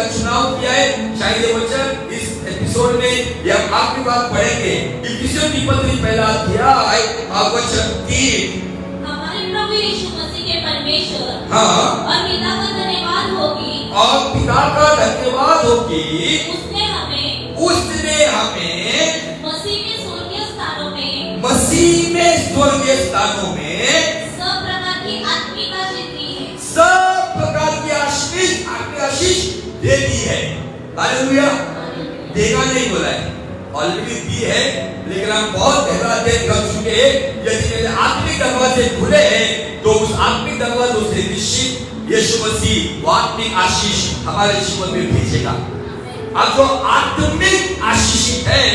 चुनाव किया है, शायद ये वचन इस एपिसोड में ये हम आपकी बात पढ़ेंगे। इफिसियों की पत्री पहला अध्याय वचन 3। हमारे प्रभु यीशु मसीह के परमेश्वर हाँ और पिता का धन्यवाद हो कि उसने हमें मसीह में स्वर्गीय स्थानों में सब प्रकार की आत्मिक आशीष दी है। सब प्रकार की आत्मिक आशीष दे दी है। हालेलुया। देगा नहीं बोला है, ऑलरेडी दी है, लेकिन हम बहुत गहरा अध्ययन कर चुके हैं। यदि मेरे आत्मिक दरवाजे खुले हैं तो उस आत्मिक दरवाजों से निश्चित यीशु मसीह वो आत्मिक आशीष हमारे जीवन में भेजेगा। अब जो आत्मिक आशीष है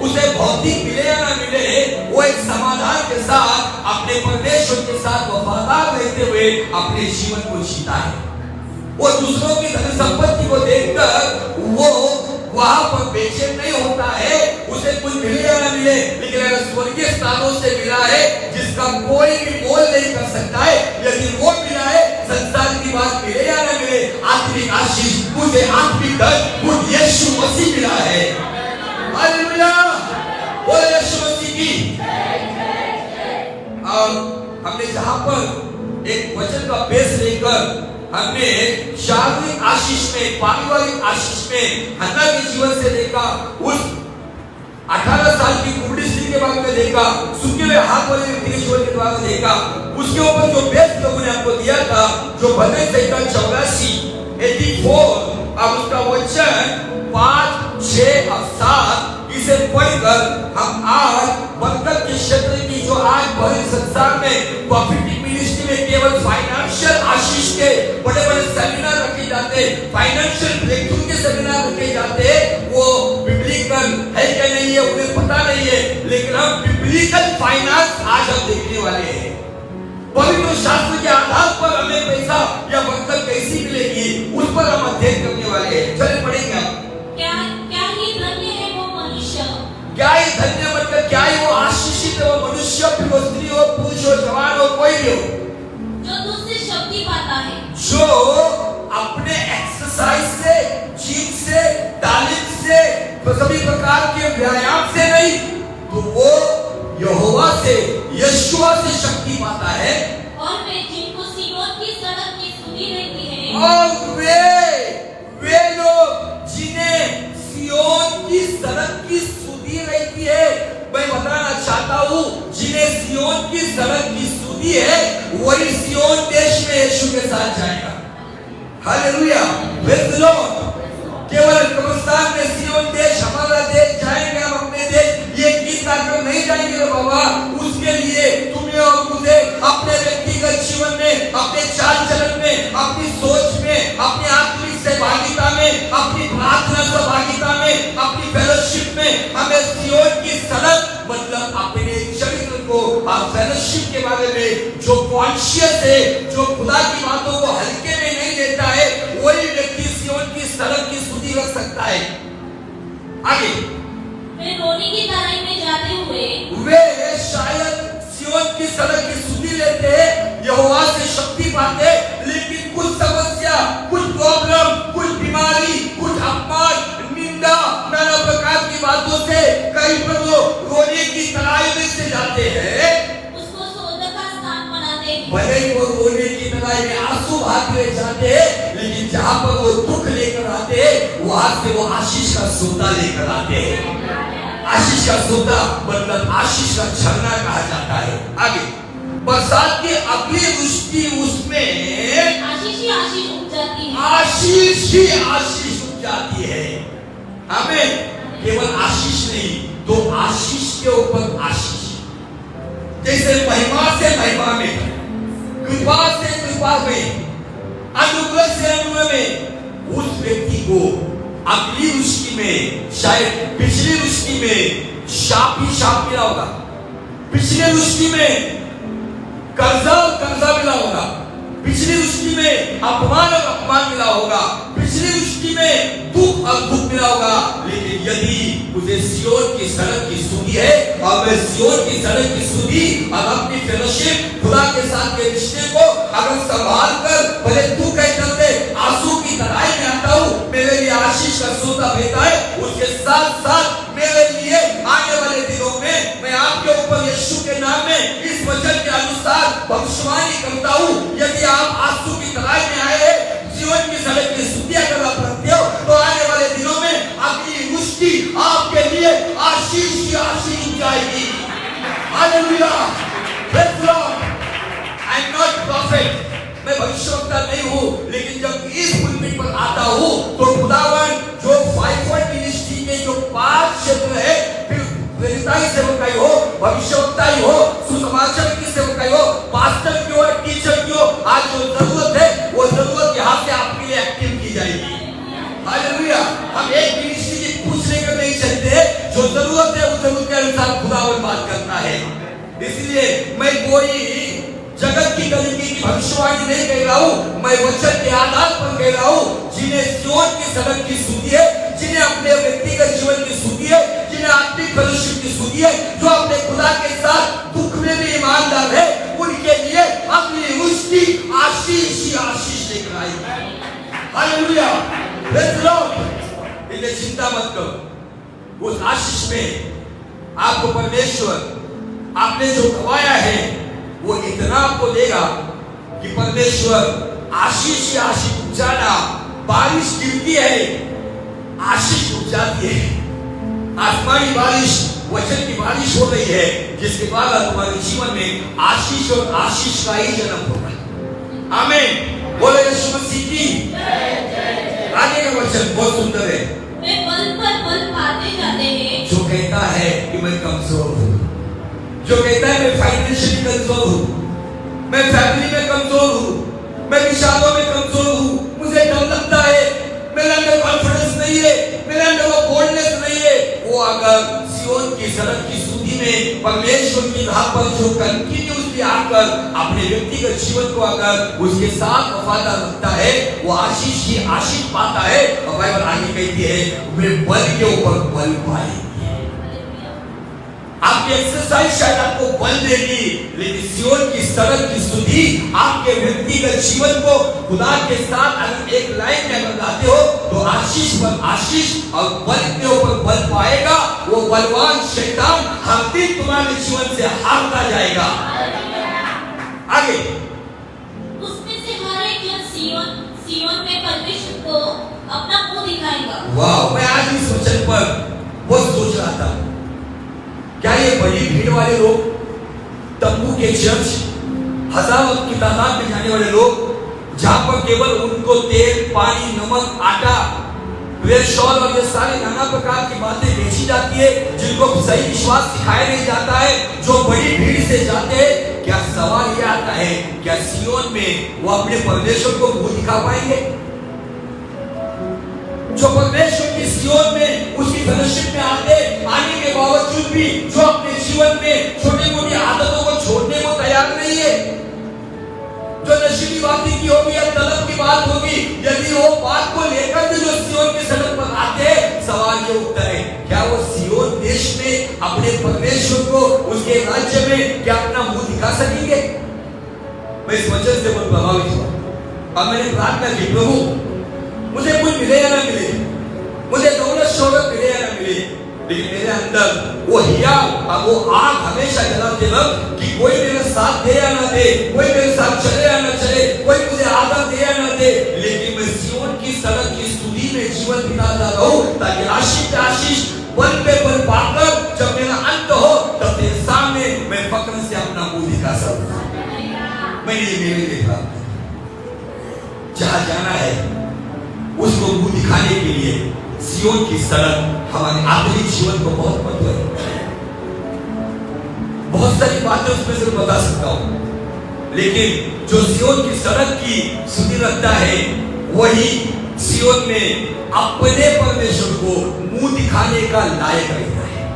उसे भौतिक मिले या ना मिले, वो एक समाधान के साथ अपने परमेश्वर के साथ वफादार रहते हुए अपने जीवन को जीता है। वो दूसरों की धन संपत्ति को देखकर वो वहां पर बेचैन नहीं होता है, उसे कुछ मिले या ना मिले, लेकिन अगर स्वर्गीय स्थानों से मिला है जिसका कोई भी मोल नहीं कर सकता है, यदि वो मिला है, संसार की बात मिले या ना मिले, आत्मिक आशीष मुझे आत्मिक धन मुझे यीशु मसीह मिला है। हालेलुया। बोले यीशु मसीह की। और हमने जहां पर एक वचन का बेस लेकर हमने शारीरिक आशीष में, पारिवारिक आशीष में हन्ना के जीवन से देखा, उस 18 साल की कुबड़ी स्त्री के बारे में देखा, सूखे हुए हाथ वाले व्यक्ति के जीवन के बारे में देखा। उसके ऊपर जो बेस प्रभु ने हमको दिया था, जो भजन संहिता 84 अब उसका वचन 5, 6 और 7 इसे पढ़कर हम आज बरकत के क्षेत्र की जो आज भरे संसार में प्रॉफिटिक मिनिस्ट्री में केवल फाइनेंशियल आशीष के बड़े बड़े सेमिनार रखे जाते, फाइनेंशियल ब्रेकथ्रू के सेमिनार रखे जाते, वो बिब्लिकल है क्या नहीं है उन्हें पता नहीं है, लेकिन हम बिब्लिकल फाइनेंस आज हम देखने वाले हैं। पवित्र शास्त्र के आधार पर हमें पैसा या बरकत कैसी मिलेगी उस पर हम अध्ययन करने वाले हैं। चलिए पढ़ेंगे हम। क्या ही धन्य है वो मनुष्य, क्या ही धन्य मतलब क्या ही वो आशीषित है वो मनुष्य, फिर वो स्त्री हो, पुरुष हो, जवान हो, कोई भी हो, जो तुझसे शक्ति पाता है, जो अपने एक्सरसाइज से, जीत से, तालीम से, तो सभी प्रकार के व्यायाम से नहीं, तो वो यहोवा से, यीशुआ से शक्ति पाता है। और वे जिनको सिय्योन की सड़क की सुधि रहती है, और वे लोग जिन्हें सिय्योन की सड़क की सुधि रहती है, मैं बताना चाहता हूँ, जिन्हें सिय्योन की सड़क की सुधि है वही सिय्योन देश में यीशु के साथ जाएगा। हालेलुया। Praise the Lord. केवल कब्रिस्तान में सिय्योन देश हमारा देश जाएंगे, हम अपने देश ये गीत गाकर नहीं जाएंगे बाबा। उसके लिए तुम्हें और मुझे अपने व्यक्तिगत जीवन में, अपने चाल चलन में, अपनी सोच में, अपनी आत्मिक सहभागिता में, अपनी प्रार्थना सहभागिता में, अपनी फेलोशिप में हमें सिय्योन की सड़क मतलब अपने चरित्र को और फेलोशिप के बारे में जो कॉन्शियस है, जो खुदा की बातों को हल्के में नहीं लेता है, वही व्यक्ति सिय्योन की सड़क की सुधि रख सकता है। आगे वे रोने की तराई में जाते हुए, वे शायद सिय्योन की सड़क की सुधि लेते हैं, यहोवा से शक्ति पाते, लेकिन कुछ समस्या, कुछ प्रॉब्लम, कुछ बीमारी, कुछ अपमान, निंदा, नाना प्रकार की बातों से कई पर वो रोने की तराई में से जाते हैं। उसको सोने का स्थान बनाते हैं। भले ही वो रोने की तराई में आंसू बहाते जाते हैं, लेकिन जहाँ पर वो दुख लेकर आते हैं, वहां से वो आशीष का सोता लेकर आते हैं। आशीष का सोता मतलब आशीष का झरना कहा जाता है। आगे बरसात की अगली वृष्टि उसमें आशीष ही आशीष उग जाती है। आशीष ही आशीष उग जाती है। हमें केवल आशीष नहीं, तो आशीष के ऊपर आशीष, जैसे महिमा से महिमा में, कृपा से कृपा में, अनुग्रह से अनुग्रह में, उस व्यक्ति को अगली वृष्टि में, शायद पिछली वृष्टि में शाप ही शाप मिला होगा, पिछली वृष्टि में कर्जा मिला होगा, पिछली वृष्टि में अपमान और अपमान मिला होगा, पिछली पिछली दृष्टि में दुख और दुख मिला होगा, लेकिन यदि मुझे सियोन की सड़क की सुधी है और मैं सियोन की सड़क की सुधी और अपनी फेलोशिप खुदा के साथ के रिश्ते को अगर संभाल कर भले दुख के चलते आंसू की तराई में आता हूँ, मेरे लिए आशीष का सोता बेहता है। उसके साथ साथ मेरे लिए आने वाले दिनों में मैं आपके ऊपर यीशु के नाम में इस वचन के अनुसार भविष्यवाणी करता हूँ, यदि आप आंसू की तराई में आए जीवन की सड़क की सुधिया करना पड़ते हो, तो आने वाले दिनों में आपकी मुष्टि आपके लिए आशीष की आशीष जाएगी। Hallelujah, praise the Lord. I am not perfect, मैं भविष्यवक्ता नहीं हूँ, लेकिन जब इस पुलपिट पर आता हूँ तो खुदावन जो 5 मिनिस्ट्री के जो 5 क्षेत्र है, फिर प्रेरिताई सेवकाई हो, भविष्यवक्ताई हो, सुसमाचार की सेवकाई हो, पास्टर की हो, टीचर की हो, आज जो जरूरत है वो जरूरत यहाँ से आपके लिए एक्टिव की जाएगी। हालेलुया। हम एक मिनिस्ट्री की पूछ लेकर नहीं चलते, जो जरूरत है उस जरूरत के अनुसार खुदावन बात करता है। इसलिए मैं कोई जगत की गंदगी की भविष्यवाणी नहीं कह रहा हूँ, मैं वचन के आधार पर कह रहा हूँ। जिन्हें सियोन की सड़क की सुधी है, जिन्हें अपने व्यक्तिगत जीवन की सुधी है, जिन्हें आत्मिक फेलोशिप की सुधी है, जो अपने खुदा के साथ दुख में भी ईमानदार है, उनके लिए अपनी मुष्टि आशीष ही आशीष लेकर आएगी। Hallelujah, praise the Lord. इसलिए चिंता मत करो, उस आशीष में आपको परमेश्वर आपने जो गवाया है वो इतना आपको देगा कि परमेश्वर आशीष ही आशीष उपजाना। बारिश गिरती है, आशीष उपजाती है। आसमानी बारिश, वचन की बारिश हो रही है, जिसके द्वारा तुम्हारे जीवन में आशीष और आशीष का ही जन्म होगा। आमीन। बोले यीशु मसीह की। आगे का वचन बहुत सुंदर है। वे बल पर बल पाते जाते हैं। जो कहता है कि मैं कमजोर हूँ, जो कहता है मैं फाइनेंशियली कमजोर हूँ, मैं फैमिली में कमजोर हूँ, मैं विचारों में कमजोर हूँ, मुझे डर लगता है, मेरे अंदर कॉन्फिडेंस नहीं है, मेरे अंदर वो बोल्डनेस नहीं है, वो अगर सियोन की सड़क की सुधी में परमेश्वर की राह पर जो कंटिन्यूअसली आकर अपने व्यक्तिगत जीवन को अगर उसके साथ वफादार रखता है, वो आशीष ही आशीष पाता है। और बाइबल आगे कहती है वे बल के ऊपर बल पाएंगे। आपकी एक्सरसाइज शायद आपको बल देगी, लेकिन सियोन की सड़क की सुधी आपके व्यक्तिगत जीवन को खुदा के साथ अगर एक लाइन में अगर लाते हो तो आशीष पर आशीष और बल के ऊपर बल पाएगा। वो बलवान शैतान हर दिन तुम्हारे जीवन से हारता जाएगा। आगे उसमें से हर एक जन सियोन में परमेश्वर को अपना मुंह दिखाएगा। वाह, मैं आज इस वचन पर बहुत सोच रहा था, क्या ये बड़ी भीड़ वाले लोग, तंबू के चर्च, हजारों की तादाद में जाने वाले लोग, जहां पर केवल उनको तेल, पानी, नमक, आटा, वे शॉल और ये सारे नाना प्रकार की बातें बेची जाती है, जिनको सही विश्वास सिखाया नहीं जाता है, जो बड़ी भीड़ से जाते हैं, क्या सवाल ये आता है, क्या सियोन में वो अपने परमेश्वर को मुंह दिखा पाएंगे? जो परमेश्वर की सियोन में उसकी फेलोशिप में आने के बावजूद भी जो अपने जीवन में छोटी मोटी आदतों को छोड़ने को तैयार नहीं है, जो नशीली बातें की होगी या तलब की बात होगी, यदि वो बात को लेकर भी जो सियोन की सड़क पर आते हैं, सवाल ये उठता है, क्या वो सियोन देश में अपने परमेश्वर को उसके राज्य में क्या अपना मुंह दिखा सकेंगे? मैं इस वचन से बहुत प्रभावित हुआ और मैंने प्रार्थना की, प्रभु मुझे कुछ मिले या ना मिले, मुझे दौलत शोहरत मिले या ना मिले, लेकिन मेरे अंदर वो हिया और वो आग हमेशा जलाते रह कि कोई मेरे साथ दे या ना दे, कोई मेरे साथ चले या ना चले, कोई मुझे आदर दे या ना दे, लेकिन मैं सियोन की सड़क की सुधी में जीवन बिताता रहूं, ताकि आशीष आशीष बल पे बल पाकर जब मेरा अंत हो तब तेरे सामने मैं फक्र से अपना मुंह दिखा सकूं। मैं ये मेरे देखा जहां जाना है उसको मुंह दिखाने के लिए सियोन की सड़क हमारे आत्मिक जीवन को बहुत महत्व है। बहुत सारी बातें उसमें से बता सकता हूं, लेकिन जो सियोन की सड़क की सुधी रखता है वही सियोन में अपने परमेश्वर को मुंह दिखाने का लायक रहता है।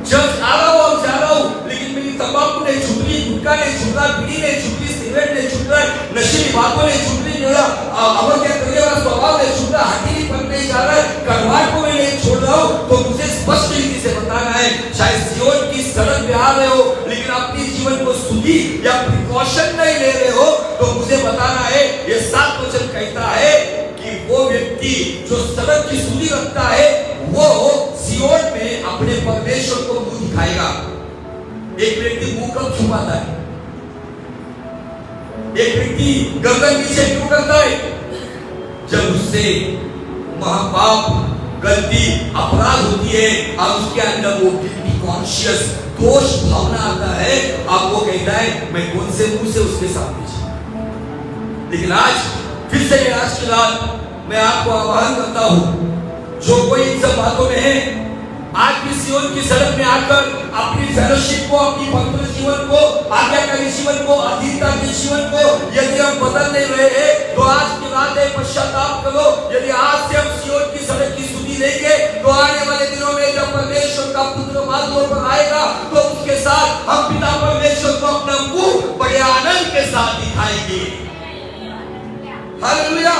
जब जा रहा हूं, लेकिन मेरी तंबाकू नहीं छूट रही, गुटखा नहीं छूट रहा, बीड़ी नहीं छूट रही, सिगरेट नहीं छूट रहा, नशीली बातों नहीं छूट रही, मेरा अमर क्या करने वाला स्वभाव है, शुद्ध हड्डी पर नहीं जा रहा है, कड़वाहट को मैं नहीं छोड़ रहा हूँ, तो मुझे स्पष्ट रीति से बताना है। शायद सियोन की सड़क पे आ रहे हो, लेकिन अपनी जीवन को सुधी या प्रिकॉशन नहीं ले रहे हो, तो मुझे बताना है। ये 7 वचन कहता है कि वो व्यक्ति जो सड़क की सुधी रखता है, वो सियोन में अपने परमेश्वर को मुंह दिखाएगा। एक व्यक्ति मुंह कब छुपाता है? एक व्यक्ति गर्दन नीचे क्यों करता है? जब उससे महापाप, गलती, अपराध होती है और उसके अंदर वो गिल्टी कॉन्शियस, दोष भावना आता है, अब वो कहता है मैं कौन से मुंह से उसके सामने जाऊं। लेकिन आज फिर से आज की रात मैं आपको आह्वान करता हूं, जो कोई इन सब बातों में है, आज भी सियोन की सड़क में आकर अपनी फेलोशिप को, अपनी पवित्र जीवन को, आज्ञाकारी जीवन को, अधीनता के जीवन को यदि हम बदल नहीं रहे हैं, तो आज की रात है पश्चाताप करो। यदि आज से हम सियोन की सड़क की सुधी लेंगे, तो आने वाले दिनों में जब परमेश्वर का पुत्र मार्गों पर आएगा, तो उसके साथ हम पिता परमेश्वर को अपना मुंह बड़े आनंद के साथ दिखाएंगे। हालेलुया।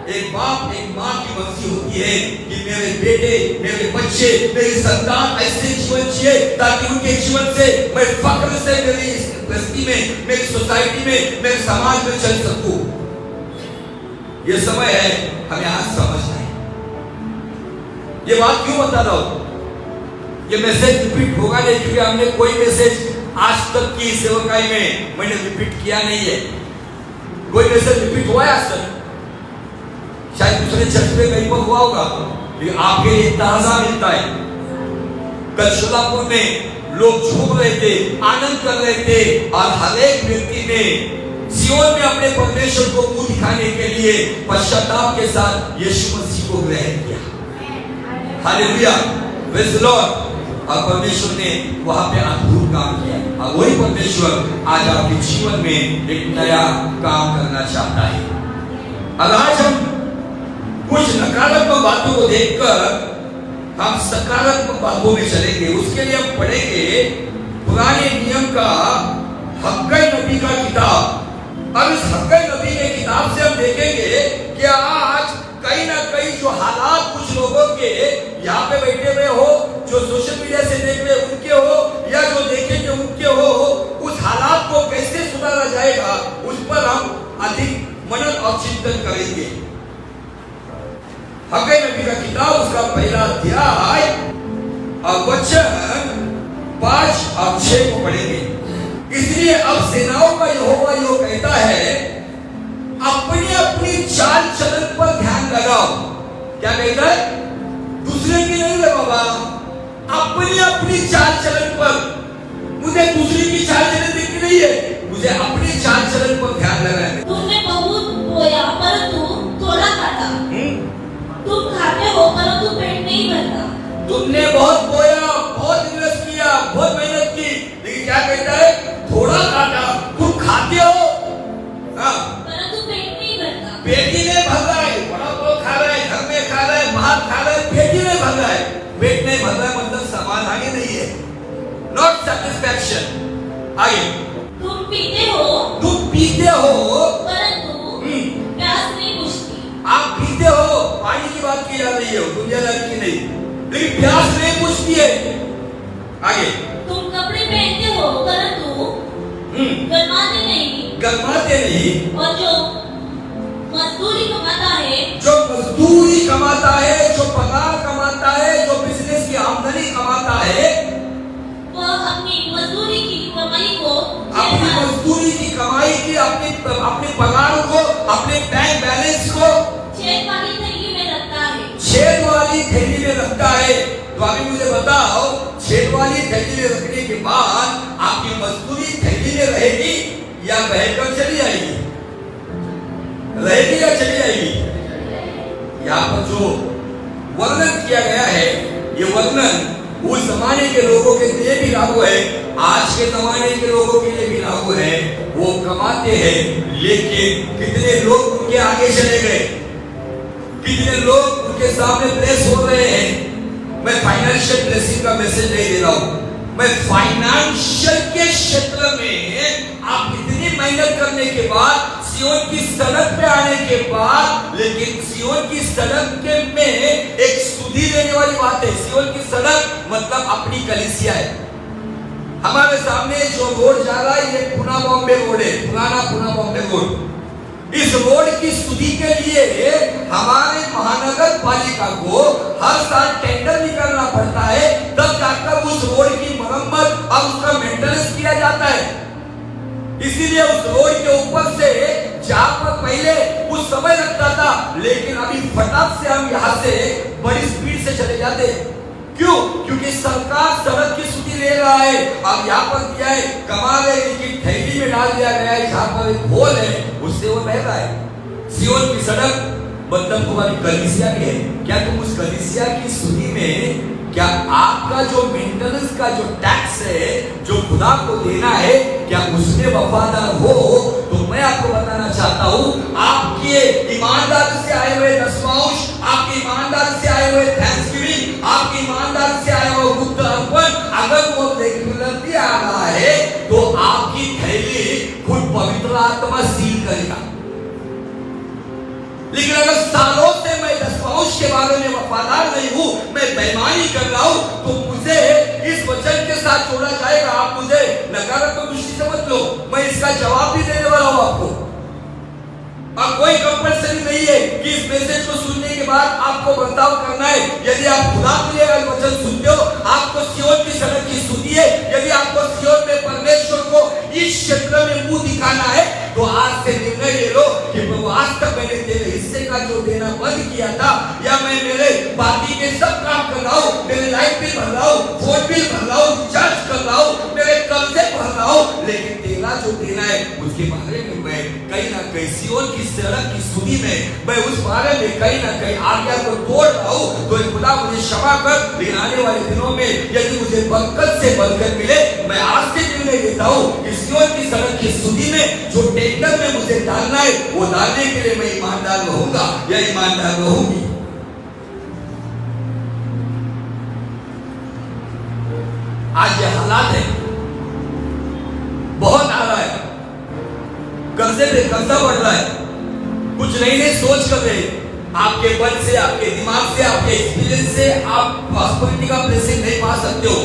एक बाप, एक माँ की मर्जी होती है कि मेरे बेटे, मेरे बच्चे, मेरी संतान ऐसे जीवन जिए ताकि उनके जीवन से मैं फक्र से मेरी बस्ती में, मेरी सोसाइटी में, मेरे समाज में चल सकूं। ये समय है हमें आज समझना है। ये बात क्यों बता रहा हूं? ये मैसेज रिपीट होगा नहीं, क्योंकि हमने कोई मैसेज आज तक की सेवकाई में मैंने रिपीट किया नहीं है। कोई मैसेज रिपीट हुआ है आज तक? शायद दूसरे चर्च में कहीं पर हुआ होगा, लेकिन आपके लिए ताजा मिलता है। कल शोलापुर में लोग झूम रहे थे, आनंद कर रहे थे, और हर एक व्यक्ति ने सियोन में अपने परमेश्वर को मुंह दिखाने के लिए पश्चाताप के साथ यीशु मसीह को ग्रहण किया। Hallelujah, praise the Lord. और परमेश्वर ने वहां पे अद्भुत काम किया, और वही परमेश्वर आज आपके जीवन में एक नया काम करना चाहता है। और आज हम कुछ नकारात्मक बातों को देखकर हम सकारात्मक बातों में चलेंगे। उसके लिए हम पढ़ेंगे पुराने नियम का हग्गाई नबी का किताब। अब इस हग्गाई नबी के किताब से हम देखेंगे कि आज कहीं ना कहीं जो हालात कुछ लोगों के यहाँ पे बैठे हुए हो, जो सोशल मीडिया से देख रहे उनके हो, या जो देखेंगे उनके हो, उस हालात को कैसे सुधारा जाएगा, उस पर हम अधिक मनन और चिंतन करेंगे। हग्गाई नबी का किताब, उसका पहला अध्याय और वचन 5 और 6 को पढ़ेंगे। इसलिए अब सेनाओं का यहोवा यो कहता है, अपनी अपनी चाल चलन पर ध्यान लगाओ। क्या कहता है? दूसरे की नहीं है बाबा, अपनी अपनी चाल चलन पर। मुझे दूसरे की चाल चलन देखनी नहीं है, मुझे अपनी चाल चलन पर ध्यान लगाना है। तुमने बहुत बोया परंतु थोड़ा काटा, तुम खाते हो परंतु पेट नहीं भरता। तुमने बहुत बोया, बहुत इन्वेस्ट किया, बहुत मेहनत की, लेकिन क्या कहता है? थोड़ा काटा। तुम खाते हो परंतु पेट नहीं भरता। पेट ही नहीं भर रहा है। बड़ा पाव खा रहा है, घर में खा रहा है, बाहर खा रहा है, पेट ही नहीं भर रहा है। पेट नहीं भर रहा है मतलब समाधान ही नहीं है, नॉट सेटिस्फैक्शन। आगे, तुम पीते हो परंतु प्यास नहीं बुझती। आप पीते हो, पानी की बात की जा रही है, दुनियादारी की नहीं, लेकिन प्यास नहीं बुझती है। आगे, तुम कपड़े पहनते हो परंतु गरमाते नहीं, और जो मजदूरी कमाता है, जो पगार कमाता है, जो बिजनेस की आमदनी कमाता है, वह अपनी मजदूरी की कमाई को, अपने पगार को, अपने बैंक बैलेंस को छेद वाली थैली में रखता है। छेद वाली थैली में रखता है। तो अभी मुझे बताओ, छेद वाली थैली में रखने के बाद आपकी मजदूरी थैली में रहेगी या बहकर चली जाएगी? रहेगी या चली जाएगी? यहाँ पर जो वर्णन किया गया है, ये वर्णन उस जमाने के लोगों के लिए भी लागू है, आज के जमाने के लोगों के लिए भी लागू है। वो कमाते हैं, लेकिन कितने लोग उनके आगे चले गए, कितने लोग उनके सामने ब्लेस हो रहे हैं। मैं फाइनेंशियल ब्लेसिंग का मैसेज नहीं दे रहा हूं, मैं फाइनेंशियल के क्षेत्र में आप इतनी मेहनत करने के बाद सियोन की सड़क पे आने के बाद, लेकिन सियोन की सड़क के में एक सुधि देने वाली बात है। सियोन की सड़क मतलब अपनी कलीसिया है। हमारे सामने जो रोड जा रहा है ये पुणे बॉम्बे रोड है, पुणे बॉम्बे रोड। इस रोड की स्तुति के लिए हमारे महानगर पालिका को हर साल टेंडर निकालना पड़ता है, तब जाकर उस रोड की मरम्मत और उसका मेंटेनेंस किया जाता है। इसीलिए उस रोड के ऊपर से जहां पर पहले कुछ समय लगता था, लेकिन अभी फटाक से हम यहाँ से बड़ी स्पीड से चले जाते हैं। क्यों? क्योंकि सरकार सड़क की स्तुति ले रहा है। अब यहाँ पर क्या है, कमाल है, लेकिन थैली में डाल दिया गया है, जहां पर एक होल है उससे वो बह रहा है। सियोन की सड़क मतलब तुम्हारी कलीसिया की है। क्या तुम उस कलीसिया की स्तुति में, क्या आपका जो मेंटेनेंस का जो टैक्स है, जो खुदा को देना है, क्या उसमें वफादार हो? तो मैं आपको बताना चाहता हूं, आपके ईमानदार से आए हुए दशमांश, आपके ईमानदार से आए हुए थैंक्सगिविंग, आपके ईमानदार से आए हुए गुप्त अर्पण, अगर वो रेगुलरली आ रहा है तो आपकी थैली खुद पवित्र आत्मा सील करेगा। लेकिन अगर सालों से मैं दशमांश के बारे में वफादार नहीं हूं, मैं बेईमानी कर रहा हूं, तो मुझे इस वचन के साथ जोड़ा जाएगा। आप मुझे नकारात्मक दृष्टि से मत लो, मैं इसका जवाब भी देने वाला हूं आपको। अब कोई कंपल्सरी नहीं है कि इस मैसेज को सुनने के बाद आपको बर्ताव करना है। यदि आप खुदा के लिए वचन सुनते हो, आपको सियोन की सड़क की स्तुति है। यदि आपको सियोन में परमेश्वर को इस क्षेत्र में मुंह दिखाना है, तो आज से निर्णय ले लो कि प्रभु, आज तक मैंने तेरे हिस्से का जो देना बंद किया था, या मैं मेरे बाकी के सब काम कर रहा हूँ, मेरे लाइट बिल भर रहा हूँ, फोन बिल भर रहा हूँ, चार्ज कर रहा हूँ, मेरे कर्जे भर रहा हूँ, लेकिन तेरा जो देना है उसके बारे में मैं कहीं ना कहीं सियोन की सड़क की स्तुति में मैं उस बारे में कहीं ना कहीं आज्ञा को तोड़ रहा हूँ। तो खुदा मुझे क्षमा कर। लेकिन आने वाले दिनों में यदि मुझे बरकत से बरकत मिले, मैं आज से निर्णय लेता हूँ कि सियोन की सड़क की स्तुति में जो टेंडर में मुझे डालना है, वो डालने के लिए मैं ईमानदार रहूंगा या ईमानदार रहूंगी। आज ये हालात है, बहुत आ रहा है, कर्जे पे कर्जा बढ़ रहा है, कुछ नई नई सोच कर रहे, आपके बल से, आपके दिमाग से, आपके एक्सपीरियंस से आप प्रॉस्पेरिटी का ब्लेसिंग नहीं पा सकते हो।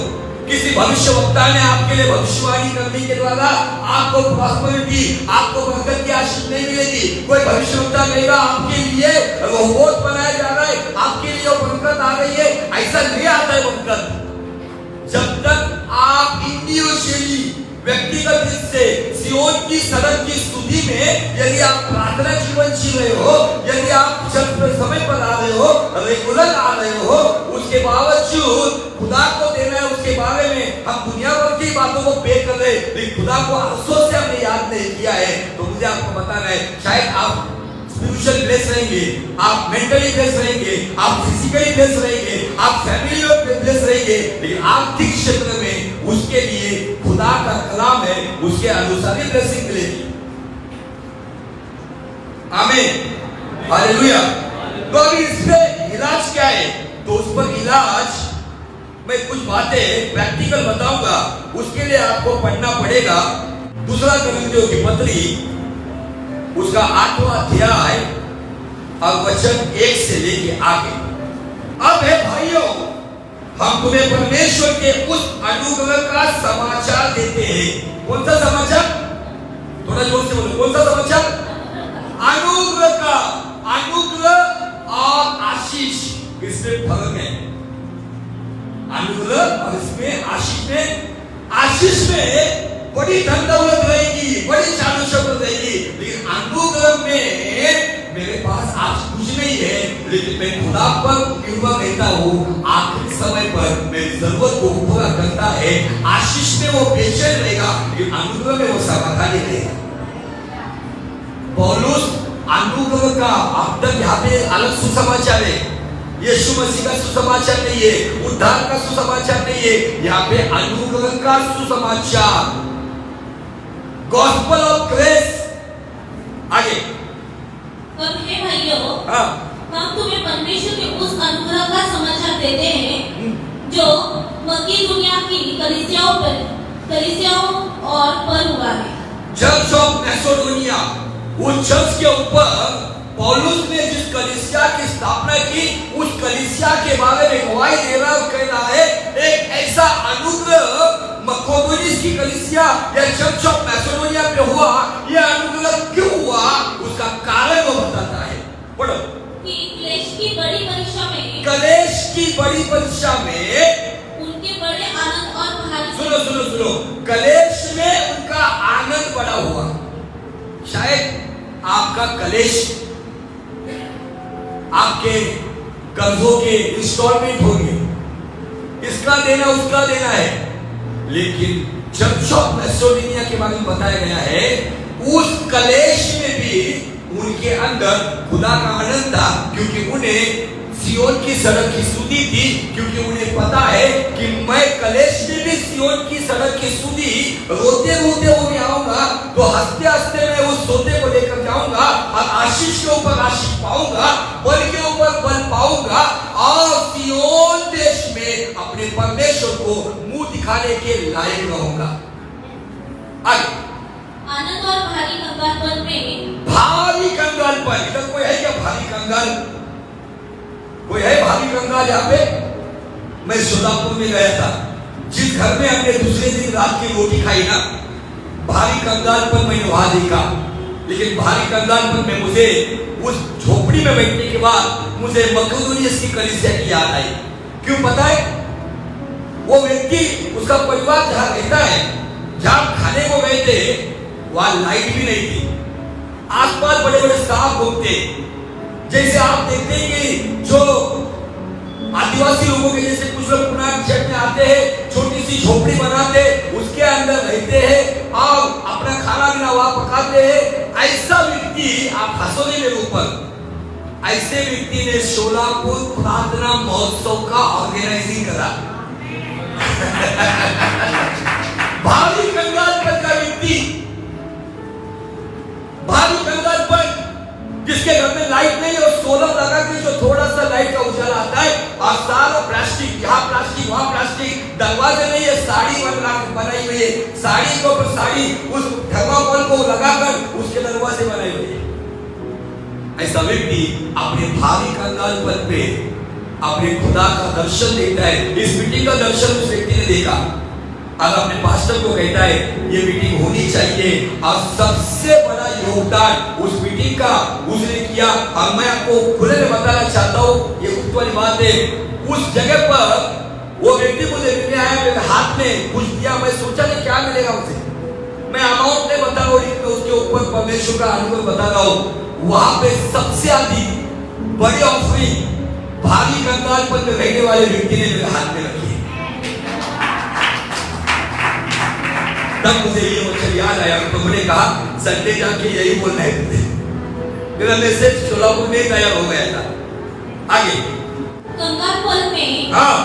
किसी भविष्यवक्ता ने आपके लिए भविष्यवाणी करने के द्वारा आपको प्रॉस्पेरिटी, आपको बरकत की आशीष नहीं मिलेगी। कोई भविष्यवक्ता कहेगा आपके लिए रोबोट बनाया जा रहा है, आपके लिए वो बरकत आ रही है, ऐसा नहीं आता है बरकत। जब तक आप इंडिविजुअली, व्यक्तिगत रूप से सियोन की सड़क की स्तुति में यदि आप प्रार्थना जीवन जी रहे हो, यदि आप जब समय पर आ रहे हो, रेगुलर आ रहे हो, उसके बावजूद खुदा को देना है, उसके बारे में हम दुनिया भर की बातों को पे कर रहे, लेकिन खुदा को अफसोस से हमने याद नहीं किया है। तो मुझे आपको बताना है, शायद आप स्पिरिचुअल ब्लेस रहेंगे, आप मेंटली ब्लेस रहेंगे, आप फिजिकली ब्लेस रहेंगे, आप फैमिली में ब्लेस रहेंगे, लेकिन आर्थिक क्षेत्र में उसके लिए खुदा का कलाम है, उसके अनुसार ही ब्लेसिंग मिलेगी। आमीन, हालेलुया। तो अभी इस पे इलाज क्या है? तो उस पर इलाज मैं कुछ बातें प्रैक्टिकल बताऊंगा। उसके लिए आपको पढ़ना पड़ेगा दूसरा कोरिन्थियों की पत्री, उसका 8वां अध्याय और वचन 1 से लेके आगे। अब है भाइयों, हम तुम्हें परमेश्वर के उस अनुग्रह का समाचार देते हैं। कौन सा समाचार? थोड़ा जोर से बोलो, कौन सा समाचार? अनुग्रह का। अनुग्रह और आशीष, इसमें फर्क है। अनुग्रह और इसमें आशीष में, आशीष में बड़ी धन दौलत रहेगी, बड़ी चालू शब्द रहेगी, लेकिन अनुग्रह में मेरे पास आज कुछ नहीं है, लेकिन मैं खुदा पर निर्भर रहता हूँ। आखिरी समय पर मेरी जरूरत को पूरा करता है। आशीष में वो बेचैन रहेगा, लेकिन अनुग्रह में वो समाधानी रहेगा। पौलुस अनुग्रह का अब तक यहाँ पे अलग सुसमाचार है, यीशु मसीह का सुसमाचार नहीं है, उद्धार का सुसमाचार नहीं है, यहाँ पे अनुग्रह का सुसमाचार, गॉस्पेल ऑफ ग्रेस। आगे और हे भाइयों, हम तुम्हें परमेश्वर के उस अनुग्रह का समाचार देते हैं जो मकीदुनिया की कलीसियाओं और पर हुआ है। चर्च ऑफ मैसेडोनिया, उस चर्च के ऊपर पौलुस ने जिस कलीसिया की स्थापना की, उस कलीसिया के बारे में गवाही दे रहा और कह रहा है एक ऐसा अनुग्रह मकोदोनिस की कलीसिया या चर्च ऑफ मैसेडोनिया पे हुआ। यह अनुग्रह क्यों हुआ, उसका कारण वो बताता है। पढ़ो। कि क्लेश की बड़ी परीक्षा में, कलेश की बड़ी परीक्षा में उनके बड़े आनंद और भारी, सुनो, कलेश में उनका आनंद बड़ा हुआ। शायद आपका कलेश आपके कर्जों के इंस्टॉलमेंट होंगे, इसका देना उसका देना है, लेकिन चर्च ऑफ मैसेडोनिया के बारे में बताया गया है उस कलेश में भी उनके अंदर खुदा का आनंद था, क्योंकि उन्हें सियोन की सड़क की सुधी थी, क्योंकि उन्हें पता है कि मैं कलेश में भी सियोन की सड़क की सुधी रोते रोते वो मैं आऊंगा, तो हंसते हंसते मैं उस सोते को लेकर जाऊंगा और आशीष के ऊपर आशीष पाऊंगा, बल के ऊपर बल पाऊंगा और सियोन देश में अपने परमेश्वर को मुंह दिखाने के लायक रहूंगा। आगे आनंद और भारी कंगालपन में, भारी कंगालपन, इधर कोई है क्या भारी कंगाल? कोई है भारी कंगाल यहाँ पे? मैं सोलापुर में गया था, जिस घर में हमने दूसरे दिन रात की रोटी खाई ना, भारी कंगालपन मैंने वहां देखा। लेकिन भारी कंगालपन में मुझे उस झोपड़ी में बैठने के बाद मुझे मकदूनियस की कलीसिया की याद आई। क्यों पता है? वो व्यक्ति, उसका परिवार जहां रहता है, जहां खाने को गए थे, वहां लाइट भी नहीं थी, आसपास बड़े बड़े सांप घूमते। जैसे आप देखते हैं कि जो आदिवासी लोगों के जैसे कुछ लोग पुनाक्षेत्र में आते हैं, छोटी सी झोपड़ी बनाते, उसके अंदर रहते हैं और अपना खाना पीना वहां पकाते हैं, ऐसा व्यक्ति आप हंसोगे मेरे ऊपर, ऐसे व्यक्ति ने सोलापुर प्रार्थना महोत्सव का ऑर्गेनाइजिंग करा। भारी कंगालपन का व्यक्ति, भारी कंगालपन, जिसके घर में लाइट नहीं और सोलर लगा के जो थोड़ा सा लाइट का उजाला आता है, और सारा प्लास्टिक, यहाँ प्लास्टिक वहां प्लास्टिक, दरवाजे नहीं है, साड़ी बनाई हुई है, साड़ी के ऊपर साड़ी, उस थर्माकोल को लगाकर उसके दरवाजे बनाए हुए हैं। ऐसा व्यक्ति अपने भारी कंगालपन पे अपने खुदा का दर्शन देखता है। इस मीटिंग का दर्शन उस व्यक्ति ने देखा और अपने पास्टर को कहता है ये मीटिंग होनी चाहिए, और सबसे बड़ा योगदान उस मीटिंग का उसने किया। और मैं आपको खुले में बताना चाहता हूँ, ये खुद वाली बात है, उस जगह पर वो व्यक्ति मुझे मिलने आया, मेरे हाथ में कुछ दिया, मैं सोचा नहीं क्या मिलेगा उसे, मैं अमाउंट नहीं बता रहा हूँ, लेकिन उसके ऊपर परमेश्वर का अनुभव बता रहा हूँ। वहां पे सबसे अधिक बड़ी ऑफरिंग भारी कंगालपन में रहने वाले व्यक्ति ने मेरे हाथ में रखी। तब मुझे ये वचन याद आया, तो मैंने कहा संडे जाके यही बोलना है, मेरा मैसेज सोलापुर में तैयार हो गया था। आगे कंगालपन में, हाँ,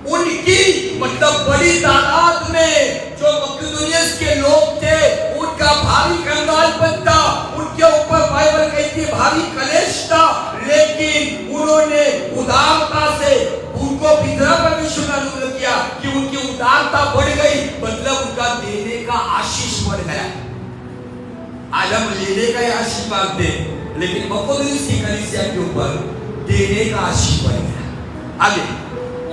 उनकी मतलब बड़ी तादाद में जो मकदूनियस के लोग थे, उनका भारी कंगालपन था, उनके ऊपर बाइबल कहती है भारी कलेश था, लेकिन उन्होंने उदारता से उनको इतना परमेश्वर का अनुग्रह किया कि उनकी उदारता बढ़ गई, मतलब उनका देने का आशीष बढ़ गया। आज हम लेने का ही आशीष मांगते, लेकिन मकदूनियस की कलीसिया के ऊपर देने का आशीष बढ़ गया। आगे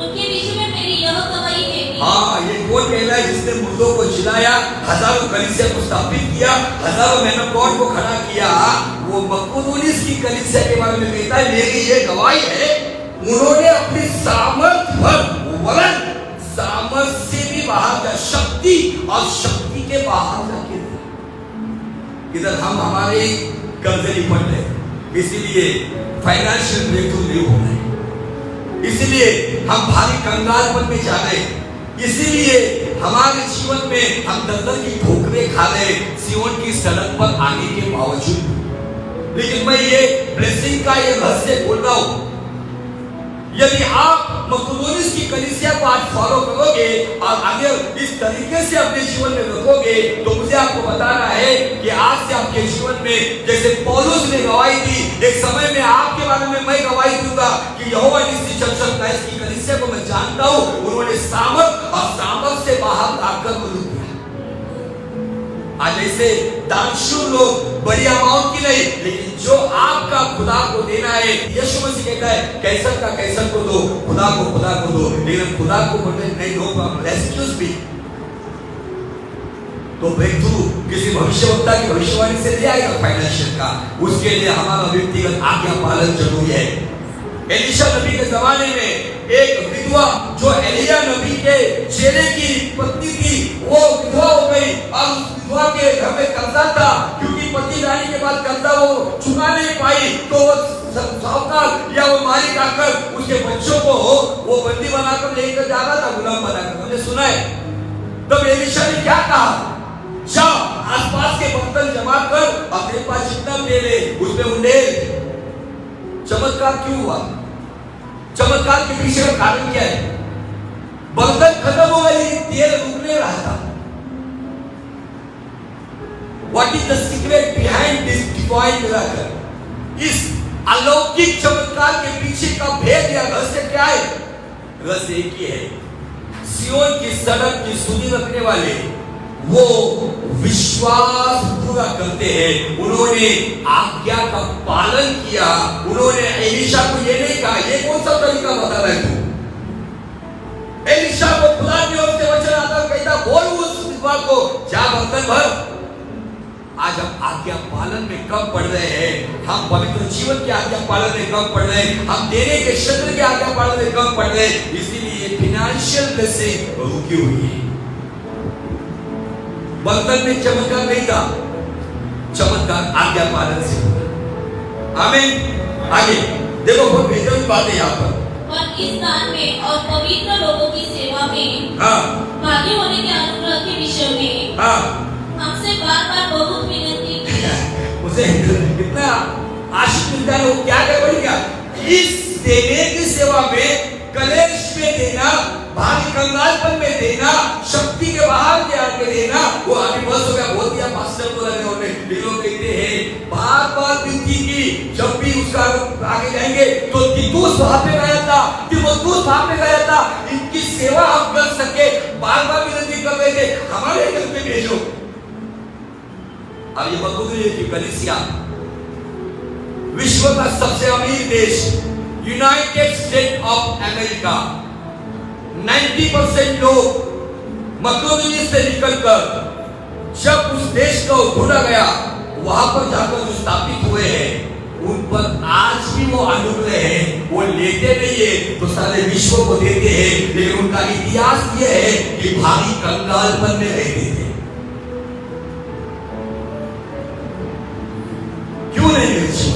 उनके बीच में मेरी यह गवाही है कि, हाँ, ये कौन कह रहा है जिसने मुर्दों को जिलाया, हजारों कलीसिया को स्थापित किया, हजारों मैन ऑफ गॉड को खड़ा किया, वो मकदूनियस की कलीसिया के बारे में कहता है मेरी ये गवाही है, उन्होंने अपनी सामर्थ भर, वरन सामर्थ से भी बाहर जा, शक्ति और शक्ति के बाहर जाके इधर हम हमारे कर्जे निपट रहे, इसीलिए फाइनेंशियल ब्रेकथ्रू नहीं हो रहे, इसीलिए हम भारी कंगालपन में जा रहे, इसीलिए हमारे जीवन में हम दर की ठोकरें खा रहे सियोन की सड़क पर आने के बावजूद। लेकिन मैं ये ब्लेसिंग का ये रहस्य बोल रहा हूं, यदि आप मकदूनियस की कलीसिया को आज फॉलो करोगे और आगे इस तरीके से अपने जीवन में रखोगे, तो मुझे आपको बताना है कि आज से आपके जीवन में जैसे पौलुस ने गवाही दी, एक समय में आपके बारे में मैं गवाही दूंगा कि यहोवा निस्सी चर्च ऑफ क्राइस्ट की कलीसिया को मैं जानता हूं, उन्होंने सामर्थ और सामर्थ से बाहर आकर मुझे आज ऐसे जैसे दानशूर लोग बड़ी अमाउंट की नहीं, लेकिन जो आपका खुदा को देना है, यीशु मसीह कहता है कैसर का कैसर को दो, खुदा को दो, लेकिन खुदा को बोलते नहीं दो, एक्सक्यूज मी। तो ब्रेकथ्रू किसी भविष्यवक्ता की भविष्यवाणी से नहीं आएगा फाइनेंशियल का, उसके लिए हमारा व्यक्तिगत आज्ञा पालन जरूरी है। एलीशा नबी के जमाने में एक विधवा जो एलिया नबी के चेले की पत्नी थी, वो विधवा हो गई और उस विधवा के घर में कर्जा था, क्योंकि पति जाने के बाद कर्जा वो चुका नहीं पाई, तो वो साहूकार या वो मालिक आकर उसके बच्चों को वो बंदी बनाकर लेकर जा रहा था, गुलाम बनाकर। हमने सुना है। तब एलीशा ने क्या कहा, जाओ आसपास के बर्तन जमा कर अपने पास जितना तेल है उसमें उंडेल। चमत्कार क्यों हुआ? चमत्कार के पीछे का कारण क्या है? बर्तन खत्म हो गए लेकिन तेल रुकने रहा था। What is the secret behind this divine miracle? इस अलौकिक चमत्कार के पीछे का भेद या रहस्य क्या है? रहस्य एक ही है, सियोन की सड़क की सुधि रखने वाले वो विश्वास पूरा करते हैं। उन्होंने आज्ञा का पालन किया। उन्होंने एलीशा को ये नहीं कहा, ये कौन सा तरीका बता रहे तू? एलीशा को खुदा ने उसके वचन आता कहता, बोल उस विधवा को जा बर्तन भर। आज हम आज्ञा पालन में कम पड़ रहे हैं, हम पवित्र जीवन के आज्ञा पालन में कम पड़ रहे हैं, हम देने के क्षेत्र के आज्ञा पालन में कम पड़ रहे हैं, इसीलिए फाइनेंशियल ब्लेसिंग रुकी हुई है। बर्तन में चमत्कार नहीं था, चमत्कार आज्ञा पालन से हुआ। आमीन। आगे देखो बहुत बेहतरीन बात है यहाँ पर। और इस दान में और पवित्र लोगों की सेवा में भागी होने के अनुग्रह के विषय में हमसे बार-बार बहुत विनती की। उसे कितना आशीष मिलता है, वो क्या कर बढ़ गया? इस देने की सेवा में, कलेश में देना, भारी कंगालपन में देना, शक्ति के बाहर के आके देना, वो अभी बस हो गया, बहुत दिया पास्टर को लगे होने। लोग कहते हैं बार-बार विनती की, जब भी उसका आगे जाएंगे तो तीतुस वहां पे गया था, तीमुथियुस वहां पे गया था, इनकी सेवा हम कर सके, बार-बार विनती कर रहे थे, हमारे घर में भेजो। अब ये बात है कि कलीसिया विश्व का सबसे अमीर देश यूनाइटेड स्टेट ऑफ अमेरिका, 90% लोग मकदूनिया से निकलकर जब उस देश को ढूंढा गया, वहां पर जाकर जो स्थापित हुए हैं, उन पर आज भी वो अनुग्रह है। वो लेते नहीं है तो सारे विश्व को देते हैं, लेकिन उनका इतिहास ये है कि भारी कंगालपन में रहते थे। क्यों नहीं बेचे?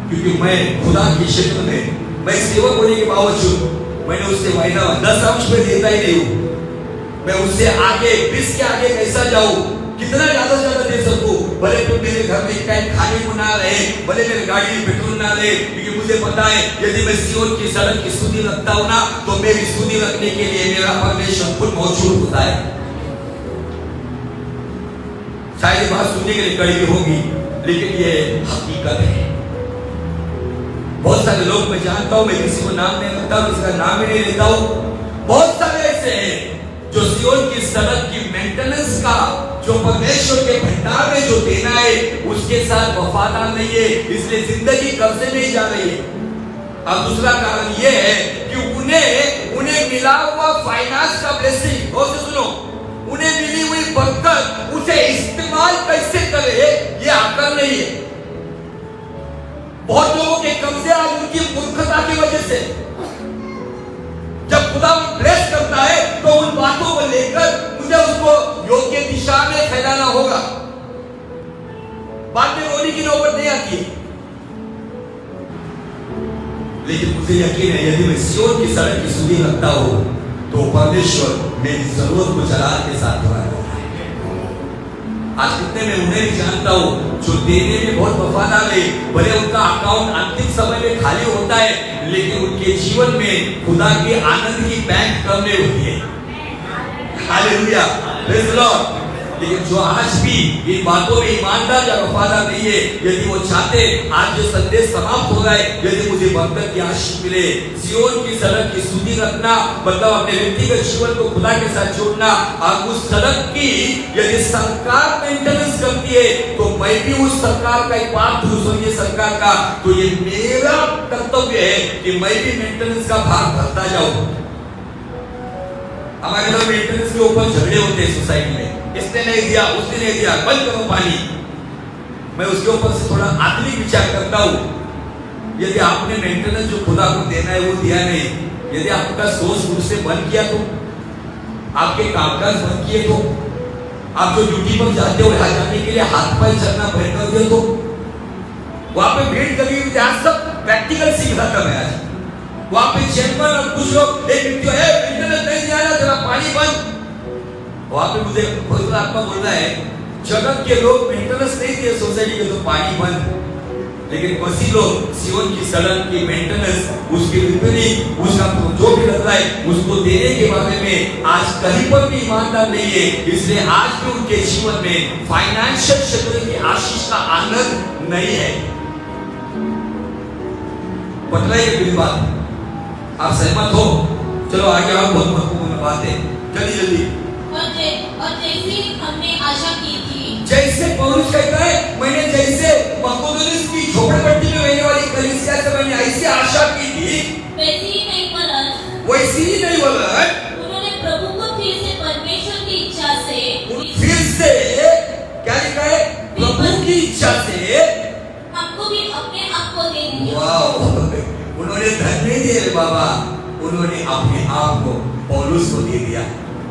क्योंकि मैं खुदा के क्षेत्र में, मैं सेवक होने के बावजूद मैंने उससे वायदा 10 अंश में देता ही नहीं हूं। मैं उससे आगे 20 के आगे कैसा जाऊं, कितना ज्यादा से ज्यादा दे सकूं। भले तुम मेरे घर में एक टाइम खाने को ना रहे, भले मेरी गाड़ी में पेट्रोल ना रहे, क्योंकि मुझे पता है यदि मैं सियोन की सड़क की सुधि रखता हूं ना, तो मेरी सुधि रखने के लिए मेरा परमेश्वर खुद मौजूद होता है। शायद ये बात सुनने के लिए कड़वी होगी, लेकिन ये हकीकत है। बहुत सारे लोग मैं जानता हूं, मैं किसी को नाम नहीं रखता हूं, किसी का नाम ही नहीं लेता हूं, बहुत सारे ऐसे हैं जो सियोन की सड़क की मेंटेनेंस का, जो परमेश्वर के भंडार में जो देना है, उसके साथ वफादार नहीं है, इसलिए जिंदगी कर्जे में ही जा रही है। अब दूसरा कारण यह है कि उन्हें मिला हुआ फाइनेंस का ब्लेसिंग, और सुनो, उन्हें मिली हुई बरकत उसे इस्तेमाल कैसे करे, ये अकल नहीं है। बहुत लोगों के कब्जे आज उनकी मूर्खता की वजह से। जब खुदा ब्लेस करता है तो उन बातों को लेकर मुझे उसको योग्य दिशा में फैलाना होगा, बाद में रोने की नौबत नहीं आती। लेकिन मुझे यकीन है यदि मैं सियोन की सड़क की सुधि रखता हूं तो परमेश्वर मेरी जरूरत को जलाल के साथ पूरा करता है। आज कितने मैं उन्हें भी जानता हूं जो देने में बहुत वफादार है, भले उनका अकाउंट अंतिम समय में खाली होता है, लेकिन उनके जीवन में खुदा के आनंद की बैंक कम नहीं होती है। Hallelujah, praise the Lord. लेकिन जो आज भी इन बातों में ईमानदार या वफादार नहीं है, यदि वो चाहते आज जो संदेश समाप्त हो रहा है, यदि मुझे बरकत की आशीष मिले, सियोन की सड़क की स्तुति रखना मतलब अपने व्यक्तिगत जीवन को खुदा के साथ जोड़ना, और उस सड़क की यदि सरकार मेंटेनेंस करती है तो मैं भी उस सरकार का एक पार्ट हूं, स्वर्गीय सरकार का, तो ये मेरा कर्तव्य है कि मैं भी मेंटेनेंस का भाग भरता जाऊं। हमारे घर मेंटेनेंस के ऊपर झगड़े होते हैं सोसाइटी में, इसने नहीं दिया उसने नहीं दिया, बंद करो पानी। मैं उसके ऊपर से थोड़ा आत्मिक विचार करता हूँ। यदि आपने मेंटेनेंस जो खुदा को देना है वो दिया नहीं, यदि आपका सोर्स उससे बंद किया तो, आपके कामकाज बंद किए तो, आप जो ड्यूटी पर जाते हो यहाँ जाने के लिए हाथ पैर चलना बंद कर दिया तो, वहां पे भीड़ लगी हुई आज सब प्रैक्टिकल सीख रहा था मैं आज। वहां पे चेयरमैन और कुछ लोग एक व्यक्ति है मेंटेनेंस नहीं दिया ना, तेरा पानी बंद। वहां पे मुझे पवित्र आत्मा बोल रहा है जगत के लोग मेंटेनेंस नहीं दिए सोसाइटी के तो पानी बंद, लेकिन वसी लोग सियोन की सड़क की मेंटेनेंस, उसकी रिपेयरिंग, उसका जो भी लग रहा है उसको देने के बारे में आज कहीं पर भी ईमानदार नहीं है। इसलिए आज भी उनके जीवन में फाइनेंशियल क्षेत्र की आशीष का आनंद नहीं है। बताइए मेरी बात, आप सहमत हो? चलो आगे आओ, बहुत महत्वपूर्ण बात है, जल्दी जल्दी। और जैसे हमने आशा की थी, जैसे पौलुस कहता है मैंने जैसे मकदोनिया की झोपड़पट्टी में रहने वाली कलीसिया से मैंने ऐसी आशा की थी, वैसी ही नहीं वरन उन्होंने प्रभु को फिर से परमेश्वर की इच्छा से, फिर से क्या लिखा है, प्रभु की इच्छा से हमको भी अपने आप को दे दिया। वाह, उन्होंने धन नहीं दिए रे बाबा, उन्होंने अपने आप को पौलुस को दे दिया।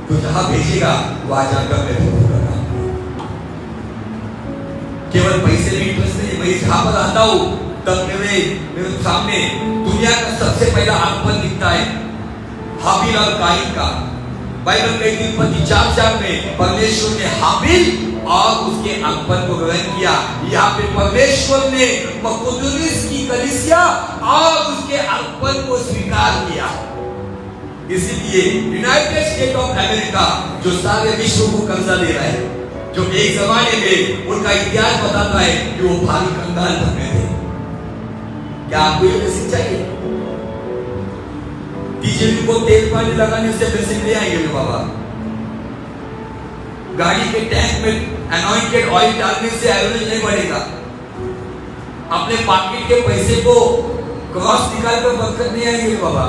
तो जहां भेजेगा वहां जाकर मैं प्रभु का काम करूं। केवल पैसे में इंटरेस्ट नहीं, मैं जहां पर आता हूं तब मेरे सामने दुनिया का सबसे पहला अर्पण दिखता है, हाबिल और काइन का। बाइबल कहती है उत्पत्ति 4:4 में परमेश्वर ने हाबिल और उसके अर्पण को ग्रहण किया। यहाँ पे परमेश्वर ने मकदोनिया की कलीसिया और उसके अर्पण को स्वीकार किया। इसीलिए यूनाइटेड स्टेट ऑफ अमेरिका जो सारे विश्व को कर्जा दे रहा है, जो एक जमाने में उनका इतिहास बताता है कि वो भारी कंगाल बन गए थे। क्या आपको ये मैसेज चाहिए? डीजल को तेल पानी लगाने से मैसेज नहीं आएंगे बाबा। गाड़ी के टैंक में अनॉइंटेड ऑयल डालने से एवरेज नहीं बढ़ेगा। अपने पॉकेट के पैसे को क्रॉस निकालकर बरकत नहीं आएगी बाबा।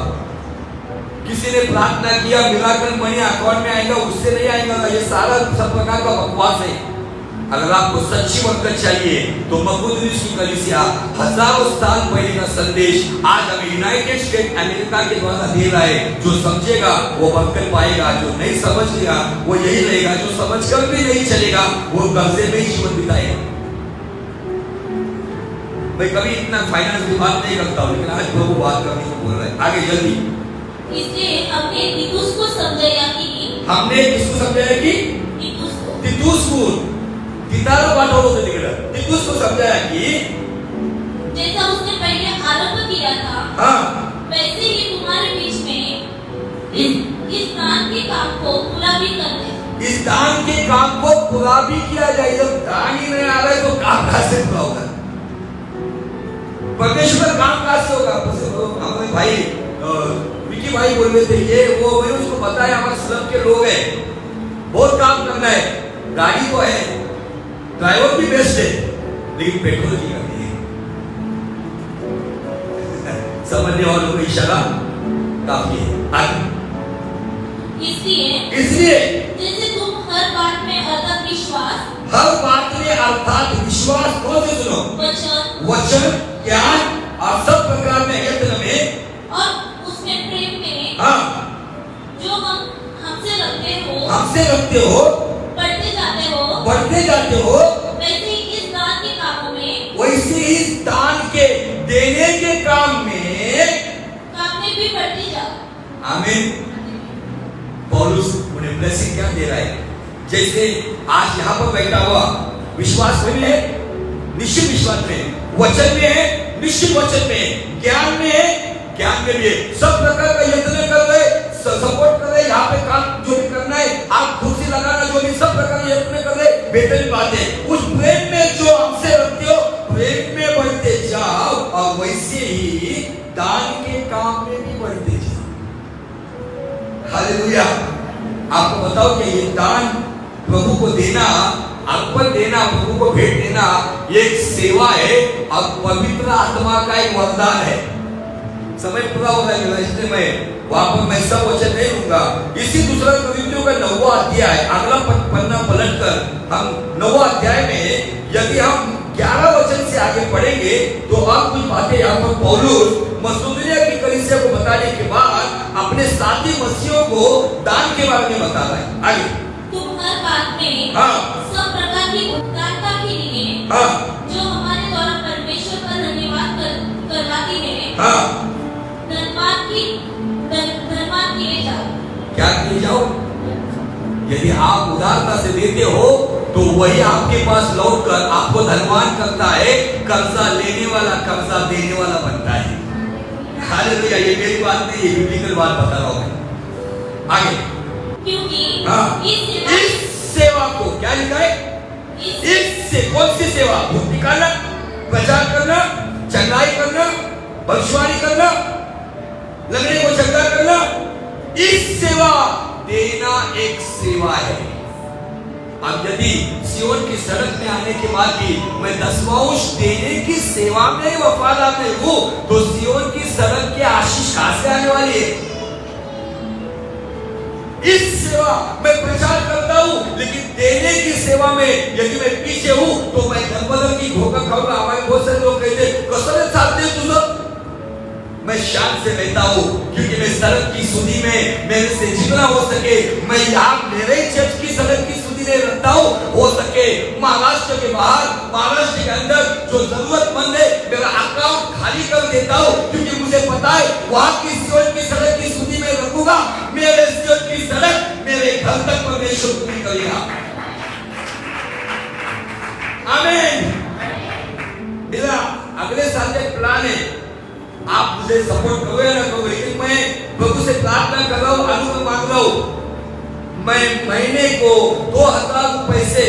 किसी ने प्रार्थना किया मिराकल मनी अकाउंट में आएगा, उससे नहीं आएगा। ये सारा सब प्रकार का बकवास है। अगर आपको सच्ची बरकत चाहिए तो मकदोनिया की कलीसिया हजारों साल पहले का संदेश आज हमें यूनाइटेड स्टेट अमेरिका के द्वारा दे रहा है। जो समझेगा वो बरकत पाएगा, जो नहीं समझेगा वो यही रहेगा, जो समझकर भी नहीं चलेगा वो कर्जे में ही जीवन बिताएगा। मैं कभी इतना फाइनेंस की बात नहीं करता हूँ, लेकिन आज प्रभु बात करने को बोल रहा है। आगे जल्दी। इसलिए हमने तीतुस को समझाया कि, हमने किसको समझाया कि तीतुस को तितारा पाठों को तीतुस को समझाया कि जैसा उसने पहले आरंभ किया था, हाँ, वैसे ही तुम्हारे बीच में इस दान के काम को पूरा भी कर दे। इस दान के काम को पूरा भी किया जाए। जब दान ही नहीं आ रहा है तो काम कहां से पूरा होगा? परमेश्वर काम कहां से होगा? हमारे भाई विकी भाई बोल रहे थे ये वो, मैंने उसको बताया हमारे स्लम के लोग हैं, बहुत काम करना है, गाड़ी तो है, ड्राइवर भी बेस्ट है, लेकिन पेट्रोल की कमी है। समझने वालों को इशारा काफी है। इसलिए जैसे तुम हर बात में अर्थात विश्वास कौन से सुनो? वचन, ज्ञान और सब प्रकार में यत्न में और उसमें प्रेम में, हाँ, जो हमसे रखते हो, बढ़ते जाते हो, वैसे ही इस दान के कामों में, वैसे इस दान के देने के काम में भी बढ़ते जाओ। आमीन। पौलुस उन्हें ब्लेसिंग क्या दे रहा है? जैसे आज यहाँ पर बैठा हुआ विश्वास में है, निश्चित विश्वास में, वचन में है, निश्चित वचन में, ज्ञान में है, ज्ञान में भी है, सब प्रकार का यत्न कर रहे, सपोर्ट कर रहे, यहाँ पे काम जो भी करना है, आप कुर्सी लगाना जो भी सब प्रकार का यत्न कर बेहतरीन बात है। उस प्रेम में जो हमसे रखते हो, प्रेम में बढ़ते जाओ और वैसे ही दान के काम में भी बढ़ते जाओ। हालेलुया। आपको बताओ कि ये दान प्रभु को देना, अर्पण देना, प्रभु को भेंट देना, ये एक सेवा है और पवित्र आत्मा का एक वरदान है। समय पूरा हो गया इसलिए मैं सब वचन नहीं लूंगा। इसी दूसरा कोरिन्थियों का 9वां अध्याय, अगला पन्ना पलटकर हम 9वां अध्याय में यदि हम 11 वचन से आगे पढ़ेंगे तो आप कुछ बातें यहाँ पर पौलुस मकेदोनिया की कलीसिया को बताने के बाद अपने साथी मसीहों को दान के बारे में बता रहा है। आगे तुम हर बात में सब प्रकार की उदारता के लिए जो हमारे द्वारा परमेश्वर का धन्यवाद करवाती है, धन्यवाद किए जाओ। क्या किए जाओ? यदि आप उदारता से देते हो तो वही आपके पास लौटकर आपको धनवान करता है। कर्जा लेने वाला कर्जा देने वाला बनता है। हालेलुया। ये मेरी बात नहीं, ये बिब्लिकल बात बता रहा हूं मैं। आगे क्योंकि इस सेवा को क्या लिखा है? इससे कौन सी सेवा? भूख निकालना, प्रचार करना, चंगाई करना, भविष्यवाणी करना, लगने को चंगा करना, इस सेवा देना एक सेवा है। अब यदि सियोन की सड़क में आने के बाद भी मैं 10वां देने की सेवा में वफादार नहीं हूं तो सियोन की सड़क की आशीष कहां से आने वाली है? इस सेवा मैं प्रचार करता हूं लेकिन देने की सेवा में यदि मैं पीछे हूं तो मैं धर्मदल की धोखा खाऊंगा। हमारे बहुत सारे लोग कहते कसम साथ दे तुझे। मैं शान से रहता हूं क्योंकि मैं सड़क की सुधी में मेरे से जितना हो सके मैं यहाँ मेरे चर्च की सड़क की सुधी में रखता हूं। हो सके महाराष्ट्र के बाहर, महाराष्ट्र के अंदर जो जरूरतमंद है मेरा अकाउंट खाली कर देता हूं क्योंकि मुझे पता है वहां की सियोन की सड़क की सुधी में रखूंगा। मेरे सियोन की सड़क मेरे घर तक परमेश्वर पूरी करेगा। आमीन। मेरा अगले साल का प्लान है, आप मुझे सपोर्ट करो या ना करो, लेकिन मैं प्रभु से प्रार्थना कर रहा हूं, अनुग्रह मांग रहा हूं। मैं महीने को 2000 रुपए से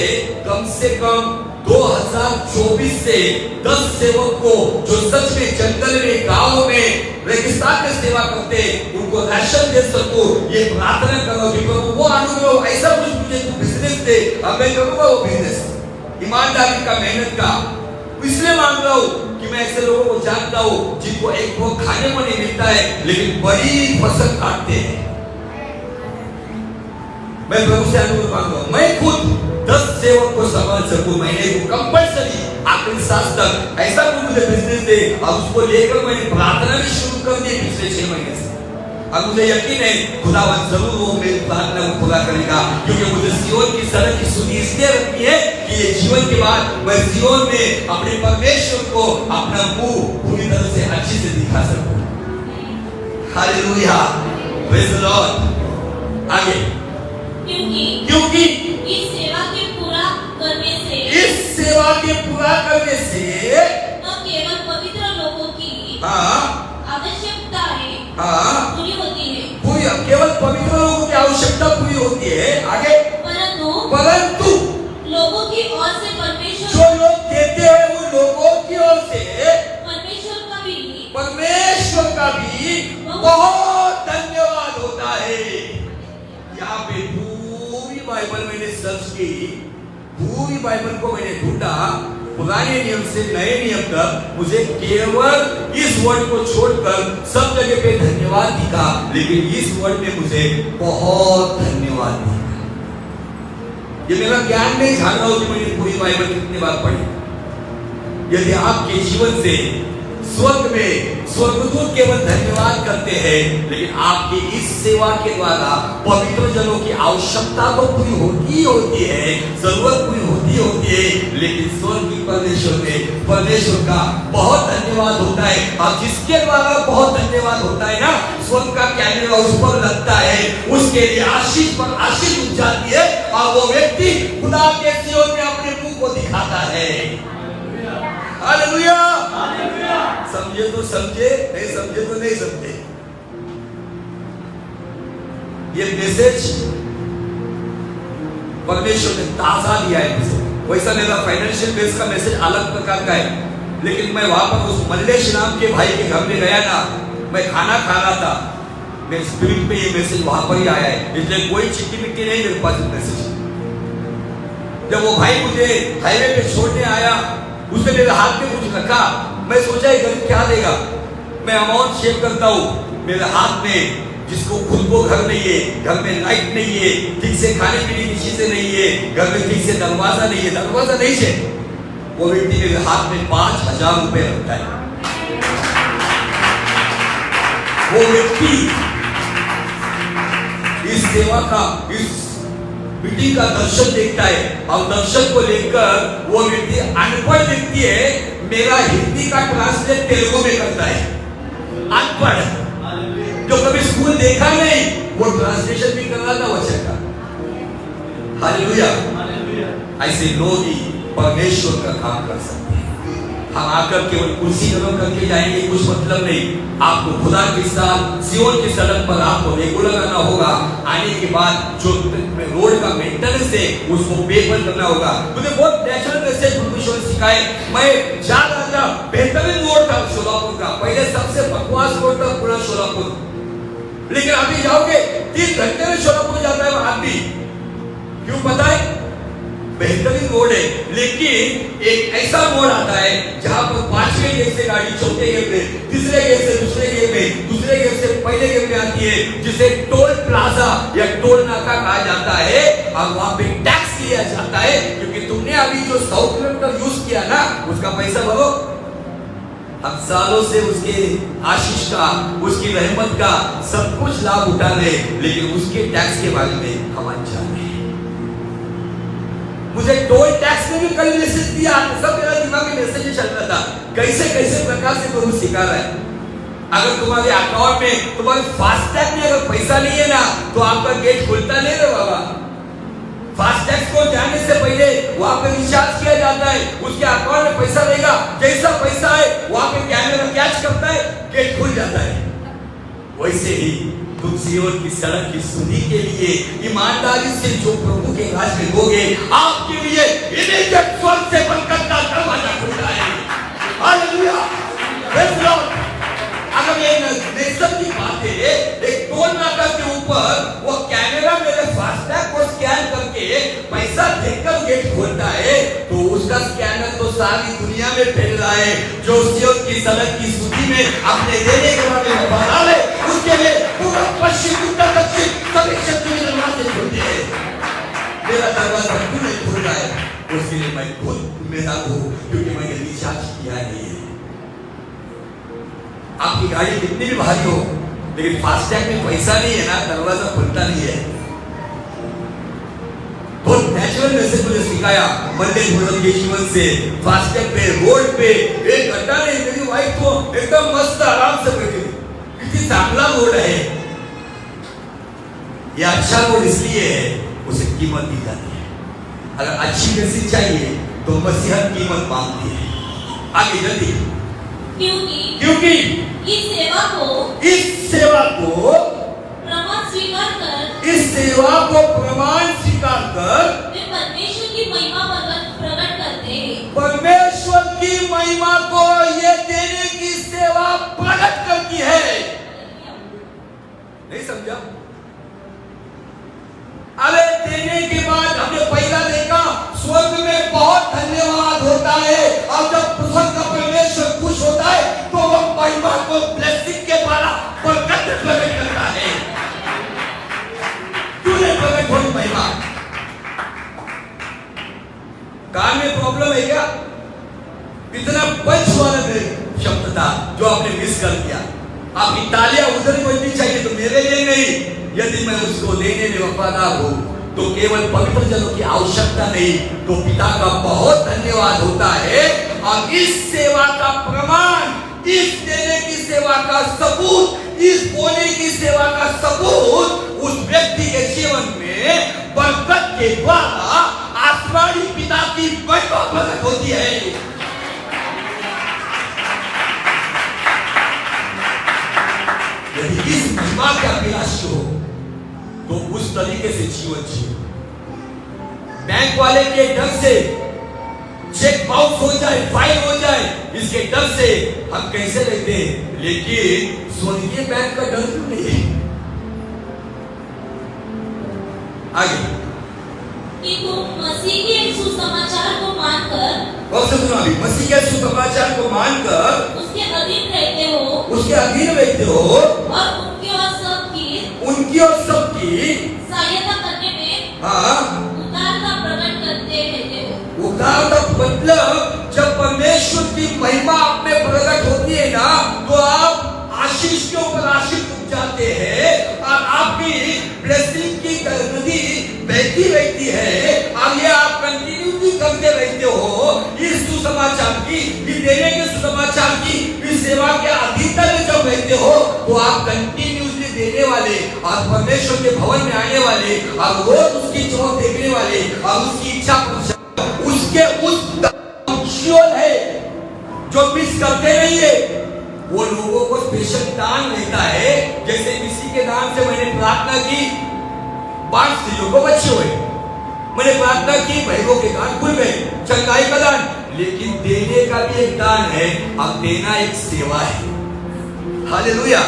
कम 2024 से 10 सेवक को जो सच में जंगल में, गांव में, रेगिस्तान में सेवा करते उनको राशन दे सकूं, ये प्रार्थना करो कि प्रभु वो अनुग्रह ऐसा कुछ मुझे बिजनेस दे, अब मैं करूंगा वो बिजनेस ईमानदारी का, मेहनत का। इसलिए मांग रहा हूं कि मैं ऐसे लोगों को जानता हूं जिनको एक वो खाने को नहीं मिलता है लेकिन बड़ी फसल काटते हैं। मैं प्रभु से अनुरोध मांग रहा हूं मैं खुद 10 सेवक को संभाल सकूं महीने को कंपल्सरी आखिरी सांस तक। ऐसा कोई मुझे बिजनेस दे और उसको लेकर मैंने प्रार्थना भी शुरू कर दी पिछले 6 महीने से। अब मुझे यकीन है खुदावंद जरूर वो मेरी प्रार्थना को पूरा करेगा क्योंकि मुझे सियोन की सड़क की सुधी इसलिए रखनी है कि ये जीवन के बाद मैं सियोन में अपने परमेश्वर को अपना मुंह पूरी तरह से अच्छे से दिखा सकूं। Hallelujah, praise the Lord. आगे क्योंकि इस सेवा के पूरा करने से न केवल पवित्र लोगों की आवश्यकताएं पूरी होती है, केवल पवित्र लोगों की आवश्यकता पूरी होती है। आगे परंतु लोगों की ओर से परमेश्वर जो लोग देते हैं उन लोगों की ओर से परमेश्वर का भी बहुत धन्यवाद होता है। यहाँ पे पूरी बाइबल मैंने सर्च की, पूरी बाइबल को मैंने ढूंढा, पुराने नियम से नए नियम तक मुझे केवल इस वर्ड को छोड़कर सब जगह पे धन्यवाद दिखा, लेकिन इस वर्ड में मुझे बहुत धन्यवाद दिखा। ये मेरा ज्ञान नहीं, जान रहा हूं कि मैंने पूरी बाइबल कितनी बार पढ़ी। यदि आपके जीवन से स्वर्ग में स्वर्गदूत केवल धन्यवाद करते हैं लेकिन आपकी इस सेवा के द्वारा पवित्र जनों की आवश्यकता तो पूरी होती है, जरूरत पूरी होती है, लेकिन स्वर्ग की परमेश्वर का बहुत धन्यवाद होता है। और जिसके द्वारा बहुत धन्यवाद होता है ना, स्वर्ग का कैमरा उस पर लगता है, उसके लिए आशीष पर आशीष उठ जाती है और वो व्यक्ति खुदा के सियोन में अपने मुंह को दिखाता है। हालेलुया। समझे तो समझे, नहीं समझे तो नहीं समझे। ये मैसेज परमेश्वर ने ताजा दिया है मुझे। वैसा मेरा फाइनेंशियल बेस का मैसेज अलग प्रकार का है, लेकिन मैं वहां पर उस मल्लेश नाम के भाई के घर में गया ना, मैं खाना खा रहा था, मेरे स्पिरिट में ये मैसेज वहां पर ही आया है, इसलिए कोई चिट्ठी मिट्टी नहीं मेरे पास मैसेज। जब वो भाई मुझे हाईवे पे छोड़ने आया, उसने मेरे हाथ में कुछ रखा, मैं सोचा ये गरीब क्या देगा। मैं अमाउंट शेयर करता हूँ, मेरे हाथ में जिसको खुद को घर नहीं है, घर में लाइट नहीं है, ठीक से खाने पीने की चीजें नहीं है, घर में ठीक से दरवाजा नहीं है, दरवाजा नहीं है, वो व्यक्ति मेरे हाथ में 5,000 रुपए रखता है। वो व्यक्ति इस सेवा का, इस मीटिंग का दर्शन देखता है और दर्शन को लेकर वो व्यक्ति अनपढ़ व्यक्ति है, मेरा हिंदी का ट्रांसलेट तेलुगु में करता है। अनपढ़ जो कभी स्कूल देखा नहीं, वो ट्रांसलेशन भी कर रहा था वचन का। हालेलुया। ऐसे लोग ही परमेश्वर का काम कर सकते हैं। हम आकर केवल कुर्सी गरम करके जाएंगे कुछ मतलब नहीं। आपको खुदा के साथ सियोन की सड़क पर आपको रेगुलर आना होगा। आने के बाद जो रोड का मेंटेनेंस है उसको पेपर करना होगा। मुझे बहुत नेचुरल मैसेज परमेश्वर सिखाए। मैं जा रहा था, बेहतरीन रोड था सोलापुर का, पहले सबसे बकवास रोड था पूरा सोलापुर, लेकिन अभी जाओगे 3 घंटे में सोलापुर जाता है आदमी। क्यों पता है? बेहतरीन रोड है, लेकिन एक ऐसा मोड़ आता है जहां पर 5वें गेट से गाड़ी चौथे गेट में, तीसरे गेट से दूसरे गेट में, दूसरे गेट से पहले गेट में आती है, जिसे टोल प्लाजा या टोल नाका कहा जाता है, और वहां पे टैक्स लिया जाता है, क्योंकि तुमने अभी जो 100 किलोमीटर यूज किया ना, उसका पैसा भरो। हम सालों से उसके आशीष का, उसकी रहमत का सब कुछ लाभ उठा रहे, लेकिन उसके टैक्स के बारे में हम अनजान हैं। मुझे टोल टैक्स में भी कल मैसेज दिया, सब मेरा दिमाग में मैसेज चल रहा था, कैसे कैसे प्रकार से प्रभु सिखा रहा है। अगर तुम्हारे अकाउंट में, तुम्हारे फास्टैग में अगर पैसा नहीं है ना, तो आपका गेट खुलता नहीं रे बाबा। फास्टैग को जाने से पहले वहां पे रिचार्ज किया जाता है, उसके अकाउंट में पैसा रहेगा, जैसा पैसा है वहां पे कैमरा कैच करता है, गेट खुल जाता है। वैसे ही तुम सियोन की सड़क की सुधी के लिए ईमानदारी से जो प्रभु के राज में होगे, आपके लिए इमीडिएट स्वर्ग से बरकत का दरवाजा खुला है। Hallelujah, praise Lord. अगर ये नेक्स्ट की बात है, एक टोल नाका के ऊपर वो कैमरा मेरे फास्टैग को स्कैन करके पैसा देखकर गेट खोलता है, तो उसका स्कैनर तो सारी दुनिया में फैल रहा है। जो सियोन की सड़क की सूची में अपने देने के बारे में बता ले, उसके लिए पूरा पश्चिम उत्तर दक्षिण सभी क्षेत्र में दरवाजे खुलते हैं। मेरा दरवाजा क्यों नहीं खुल रहा है? उसके लिए मैं खुद जिम्मेदार हूँ, क्योंकि मैंने रिचार्ज किया नहीं है। आपकी गाड़ी कितनी भी भारी हो, लेकिन फास्टैग में पैसा नहीं है ना, दरवाजा खुलता नहीं है। बहुत नेचुरल मैसेज मुझे सिखाया मंदिर भोजन के जीवन से। फास्टैग पे, रोड पे एक घंटा नहीं, मेरी वाइफ को एकदम मस्त आराम से बैठी, कितनी चांगला रोड है। ये अच्छा रोड इसलिए है, उसे कीमत दी जाती है। अगर अच्छी मैसेज चाहिए तो मसीहत कीमत मांगती है। आगे जल्दी, क्योंकि इस सेवा को प्रमाण स्वीकार कर, इस सेवा को प्रमाण स्वीकार कर वे परमेश्वर की महिमा प्रकट करते हैं। परमेश्वर की महिमा को ये देने की सेवा प्रकट करती है। नहीं समझा? अरे देने के बाद हमने पहला देखा, स्वर्ग में बहुत धन्यवाद होता है, और जब स्वर्ग का परमेश्वर खुश होता है तो वो महिमा को ब्लेसिंग के द्वारा प्रकट करता है। क्यों नहीं प्रकट होगी महिमा? कान में प्रॉब्लम है क्या? इतना पंच वाला शब्द था जो आपने मिस कर दिया। आपकी तालियां उधर बजनी चाहिए, तो मेरे लिए नहीं। यदि मैं उसको देने में वफादार हूं तो केवल पवित्र जनों की आवश्यकता नहीं, तो पिता का बहुत धन्यवाद होता है। और इस सेवा का प्रमाण, इस देने की सेवा का सबूत, इस बोलने की सेवा का सबूत उस व्यक्ति के जीवन में बरकत के द्वारा आसमानी पिता की महिमा प्रकट होती है। यदि इस महिमा का अभिलाषी हो तो उस तरीके से जीवन जियो। बैंक वाले के डर से चेक बाउंस हो जाए, फाइल हो जाए, इसके डर से हम कैसे लेते हैं, लेकिन स्वर्गीय बैंक का डर क्यों नहीं है? आगे कि तुम मसीह के सुसमाचार को मानकर, और सुनो अभी, मसीह के सुसमाचार को मानकर उसके अधीन रहते हो, उसके अधीन रहते हो, और उनकी और सबकी सहायता करने में उदारता प्रकट करते रहते हो। उदारता मतलब जब परमेश्वर की महिमा आप में प्रकट होती है ना, तो आप आशीष के ऊपर आशीष उठ जाते हैं और आपकी ब्लेसिंग की नदी बहती रहती है, और ये आप कंटिन्यू करते रहते हो इस सुसमाचार की, इस देने के सुसमाचार की, इस सेवा के अधीनता में जब रहते हो, तो आप कंटिन्यूसली देने वाले और परमेश्वर के भवन में आने वाले और रोज उसकी चौक देखने वाले और उसकी इच्छा उसके उस है जो मिस करते नहीं है, वो लोगों को स्पेशल दान लेता है। जैसे किसी के दान से मैंने प्रार्थना की, 5 स्त्रियों को बच्चे हुए, मैंने प्रार्थना की, भाइयों के दान खुल गए, चंगाई का दान, लेकिन देने का भी एक दान है, अब देना एक सेवा है। हालेलुया,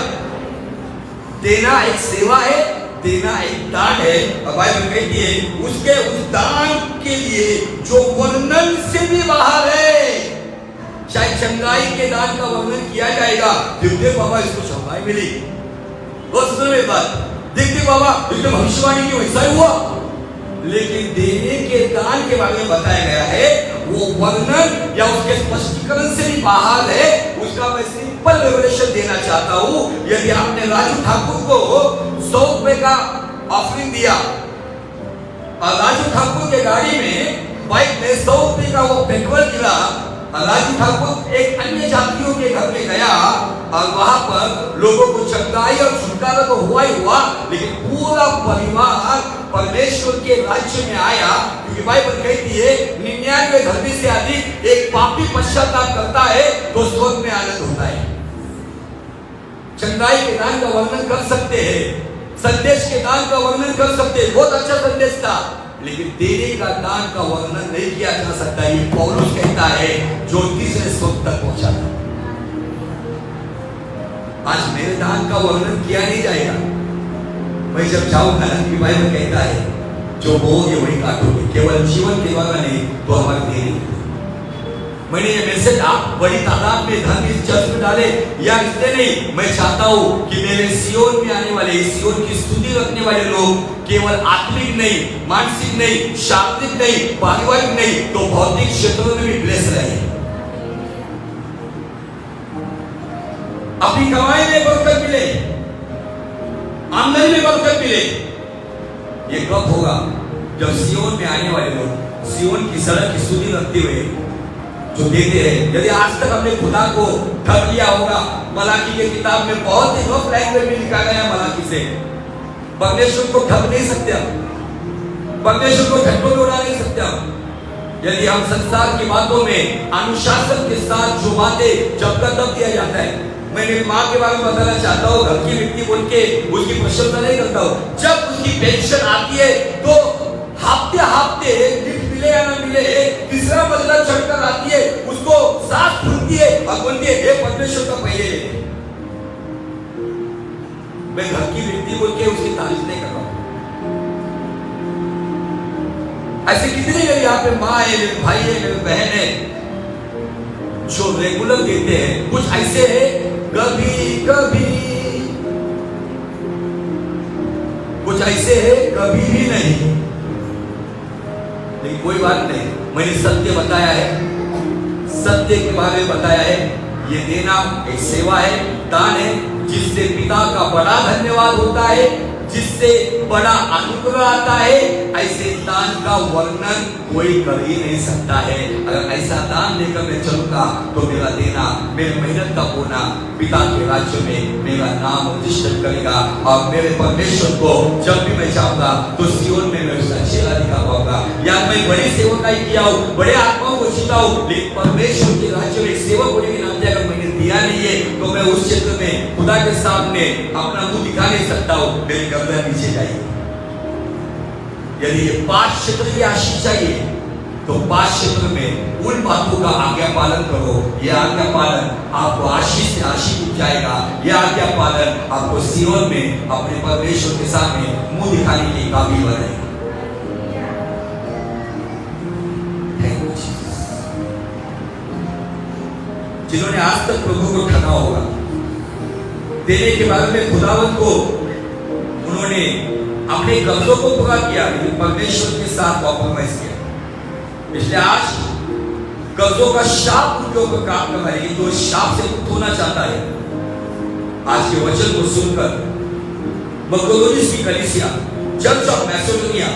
देना एक सेवा है, देना एक दान है। और बाइबल कहती है उसके उस दान के लिए जो वर्णन से भी बाहर है। शायद चंगाई के दान का वर्णन किया जाएगा, देख बाबा इसको चंगाई मिली, बहुत सुनो मेरी बात, देख बाबा इसने भविष्यवाणी की वैसा ही हुआ, लेकिन देने के दान के बारे में बताया गया है, वो वर्णन या उसके स्पष्टीकरण से भी बाहर है। उसका मैं सिंपल रेवलेशन देना चाहता हूं। यदि आपने राजू ठाकुर को 100 रुपए का ऑफरिंग दिया और राजू ठाकुर के गाड़ी में बाइक में 100 रुपए का वो पेट्रोल गिरा, राजू ठाकुर एक अन्य जातियों के घर में गया और वहां पर लोगों को चंगाई और छुटकारा तो हुआ ही हुआ, लेकिन पूरा परिवार परमेश्वर के राज्य में आया, क्योंकि बाइबल कहती है 99 धर्मी से अधिक एक पापी पश्चाताप करता है तो स्वर्ग में आनंद होता है। चंगाई के दान का वर्णन कर सकते हैं, संदेश के दान का वर्णन कर सकते हैं, बहुत अच्छा संदेश था, लेकिन देने का दान का वर्णन नहीं किया जा सकता। ये पौलुस कहता है जो तीसरे स्वर्ग तक पहुंचा था। आज मेरे दान का वर्णन किया नहीं जाएगा। मैं जब जाऊंगा ना, कि बाइबल कहता है जो बोओगे वही काटोगे, केवल जीवन के द्वारा नहीं तो हमारे देने। मैंने ये मैसेज आप बड़ी तादाद में धन इस चर्च में डाले या इसलिए नहीं, मैं चाहता हूं कि मेरे सियोन में आने वाले, सियोन की स्तुति रखने वाले लोग केवल आत्मिक नहीं, मानसिक नहीं, शारीरिक नहीं, पारिवारिक नहीं, तो भौतिक क्षेत्रों में भी ब्लेस रहे, अपनी कमाई में बरकत मिले, आमदनी में बरकत मिले। ये कब होगा? जब सियोन में आने वाले लोग सियोन की सड़क की स्तुति रखते हुए जो देते हैं। यदि आज तक हमने खुदा को ठग लिया होगा, मलाकी के किताब में बहुत ही रफ लैंग्वेज में लिखा गया है मलाकी से, परमेश्वर को ठग नहीं सकते हम, परमेश्वर को ठट्टों में उड़ा नहीं सकते हम। यदि हम संसार की बातों में अनुशासन के साथ जो बातें जब तक दिया जाता है, मैं मेरी माँ के बारे में बताना चाहता हूँ, घर की व्यक्ति बोल के उसकी प्रशंसा नहीं करता हूँ। जब उसकी पेंशन आती है तो हफ्ते गिफ्ट मिले या ना मिले, तीसरा बदला चढ़कर आती है, उसको सांस फूलती है और बोलती है हे परमेश्वर का पहले ले। मैं घर की व्यक्ति बोल के उसकी तारीफ नहीं कर रहा हूँ। ऐसे कितने लोग यहाँ पे माँ है, मेरे भाई है, मेरे बहन है जो रेगुलर देते हैं। कुछ ऐसे है कभी कभी, कुछ ऐसे है कभी भी नहीं, लेकिन कोई बात नहीं, मैंने सत्य बताया है, सत्य के बारे में बताया है। ये देना एक सेवा है, दान है, जिससे पिता का बड़ा धन्यवाद होता है, जिससे बड़ा अनुग्रह आता है। ऐसे दान का वर्णन कोई कर ही नहीं सकता है। अगर ऐसा दान लेकर मैं चलूंगा तो मेरा देना, मेरे मेहनत का होना पिता के राज्य में मेरा नाम रजिस्टर करेगा, और मेरे परमेश्वर को जब भी मैं चाहूंगा तो सियोन में मैं उसका चेहरा दिखा पाऊंगा। या मैं बड़ी सेवकाई किया हूँ, बड़े आत्माओं को जीता हूँ, लेकिन परमेश्वर के राज्य में एक सेवक होने के नाते अगर मैंने दिया नहीं है तो मैं उस क्षेत्र में खुदा के सामने अपना मुंह दिखा नहीं सकता हूँ, मेरी गर्दन नीचे जाएगी। यदि ये 5 क्षेत्र की आशीष चाहिए तो 5 क्षेत्र में उन बातों का आज्ञा पालन करो। ये आज्ञा पालन आपको आशीष से आशीष मिल जाएगा। ये आज्ञा पालन आपको सियोन में अपने परमेश्वर के सामने मुंह दिखाने के काबिल बनाएगा। जिन्होंने आज तक प्रभु को ठगा होगा, देने के बारे में खुदावंत को उन्होंने अपने कब्जों को पूरा किया, लेकिन परमेश्वर के साथ कॉम्प्रोमाइज किया। इसलिए आज कब्जों का शाप उनके ऊपर काम कर रहा है, जो शाप से मुक्त होना चाहता है, आज के वचन को सुनकर मकदोनियस की कलीसिया, चर्च ऑफ मैसेडोनिया,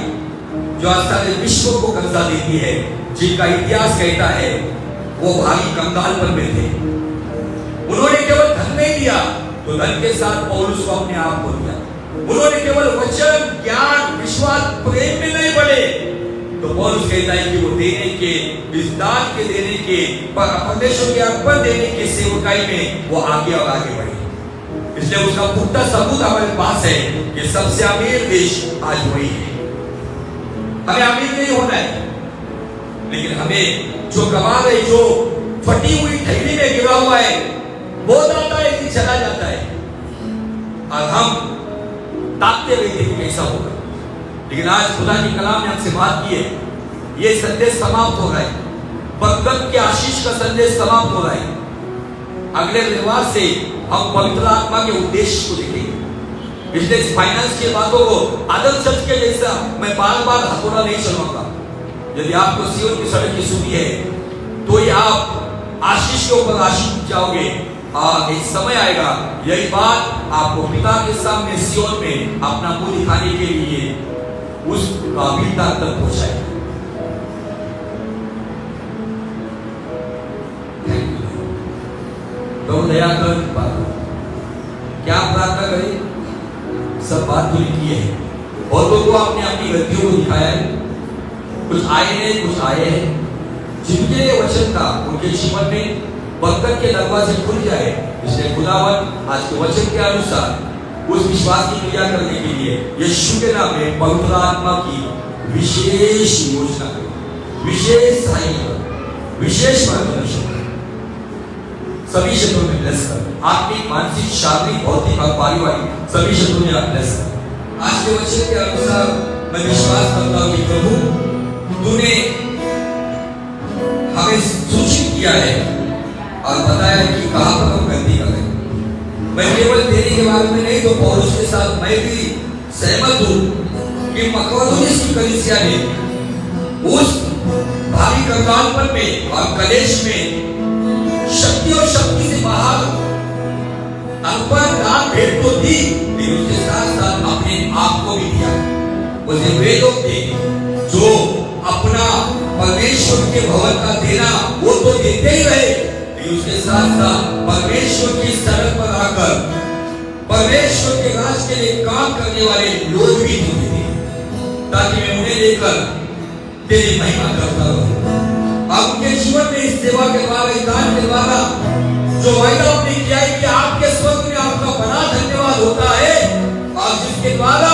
जो आज सारे विश्व को कब्जा देती है, जिनका इतिहास कहता है वो भागी कंगाल पर में थे, उन्होंने केवल धन नहीं दिया तो धन के साथ पौलुस को अपने आप को दिया। उन्होंने केवल वचन, ज्ञान, विश्वास, प्रेम में नहीं बढ़े तो पौलुस कहता है कि वो देने के, विस्तार के देने के, परमेश्वर के अर्पण देने के सेवकाई में वो आगे और आगे बढ़े। इसलिए उसका पुख्ता सबूत हमारे पास है कि सबसे अमीर देश आज वही है। हमें अमीर नहीं होना है, लेकिन हमें जो कमा रहे, जो फटी हुई थैली में गिरा हुआ है, बहुत आता है कि चला जाता है, और हम ताकते हुए थे कि कैसा होगा। लेकिन आज खुदा की कलाम ने हमसे बात की है, ये संदेश समाप्त हो रहा है, बरकत के आशीष का संदेश समाप्त हो रहा है। अगले रविवार से हम पवित्र आत्मा के उद्देश्य को देखेंगे। बिजनेस फाइनेंस की बातों को आदम चर्च के जैसा मैं बार बार हथौड़ा नहीं चलवाऊंगा। यदि आपको सियोन की सड़क की सुनी है तो ये आप आशीष के ऊपर आशीष जाओगे। एक समय आएगा, यही बात आपको पिता के सामने सियोन में अपना मुंह दिखाने के लिए उस काबिलता तक पहुंचाएगा। तो दया कर क्या प्रार्थना करें, सब बात पूरी की है और लोगों को आपने अपनी गलतियों को दिखाया है। कुछ आए हैं, कुछ आए हैं जिनके लिए वचन का उनके जीवन में बरकत के दरवाजे खुल जाए। इसलिए खुदावन आज के वचन के अनुसार उस विश्वास की क्रिया करने के लिए यीशु के नाम में पवित्र आत्मा की विशेष योजना, विशेष सहायता, विशेष मार्गदर्शन सभी क्षेत्रों में ब्लेस कर, आत्मिक, मानसिक, शारीरिक, भौतिक और पारिवारिक सभी क्षेत्रों में आप ब्लेस कर। आज के वचन के अनुसार मैं विश्वास करता हूं कि प्रभु तूने हमें सूचित किया है और बताया कि कहां पर हम गलती कर रहे हैं। मैं केवल तेरी के बारे में नहीं, तो पौलुस के साथ मैं भी सहमत हूं कि मकदोनियस की कलीसिया ने उस भारी कंगालपन में और कलेश में शक्ति और शक्ति से बाहर अर्पण, दान, भेंट तो दी, लेकिन उसके साथ साथ अपने आप को भी दिया। उसे वे लोग थे जो अपना परमेश्वर के भवन का देना वो तो देते ही रहे, लेकिन उसके साथ साथ परमेश्वर की सड़क पर आकर परमेश्वर के राज के लिए काम करने वाले लोग भी होते थे, ताकि मैं उन्हें लेकर तेरी महिमा करता रहूं। अब उनके जीवन में इस सेवा के द्वारा, इस दान के द्वारा जो वायदा आपने किया है कि आपके स्वर्ग में आपका बड़ा धन्यवाद होता है, और जिसके द्वारा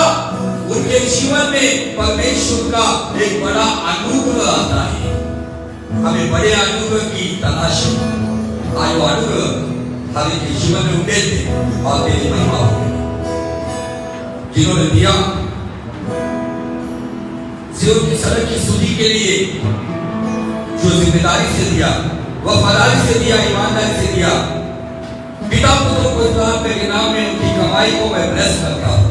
उनके जीवन में परमेश्वर का एक बड़ा अनुग्रह आता है। हमें बड़े अनुग्रह की तलाश है। आयो अनुग्रह हमें जीवन में उठे थे और तेरी महिमा हो। जिन्होंने दिया सियोन की सड़क की सुधि के लिए, जो जिम्मेदारी से दिया, वफादारी से दिया, ईमानदारी से दिया, पिता पुत्र पवित्र के नाम में उनकी कमाई को मैं ब्लेस करता हूं।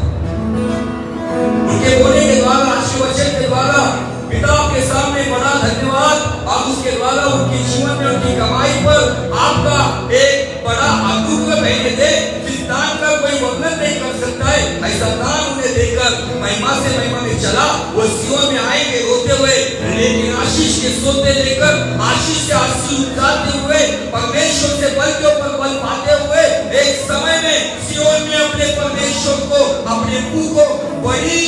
उनके बोलने के द्वारा, आशीर्वचन के द्वारा पिता के सामने बड़ा धन्यवाद, और उसके द्वारा उनके जीवन में उनकी कमाई पर आपका एक बड़ा अनुग्रह बहने दे, जिस दान का कोई वर्णन नहीं कर सकता है। ऐसा दान उन्हें देकर महिमा से महिमा में चला, वो सियोन में आएंगे रोते हुए, लेकिन आशीष के सोते लेकर, आशीष से आशीष उतारते हुए, परमेश्वर से बल के ऊपर बल पाते हुए, एक समय में सियोन में अपने परमेश्वर को, अपने मुंह को बड़ी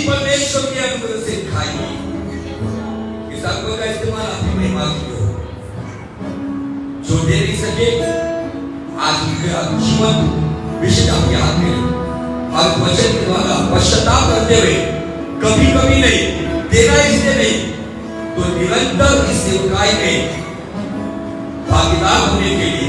परमेश्वर के अनुग्रह से दिखाएंगे। इस अनुग्रह का इस्तेमाल अपनी महिमा की हो, जो दे नहीं सके आज उनका जीवन विशेष आपके हाथ में, और वचन के द्वारा पश्चाताप करते हुए, कभी कभी नहीं देना इसलिए नहीं, तो निरंतर इस सेवकाई में भागीदार होने के लिए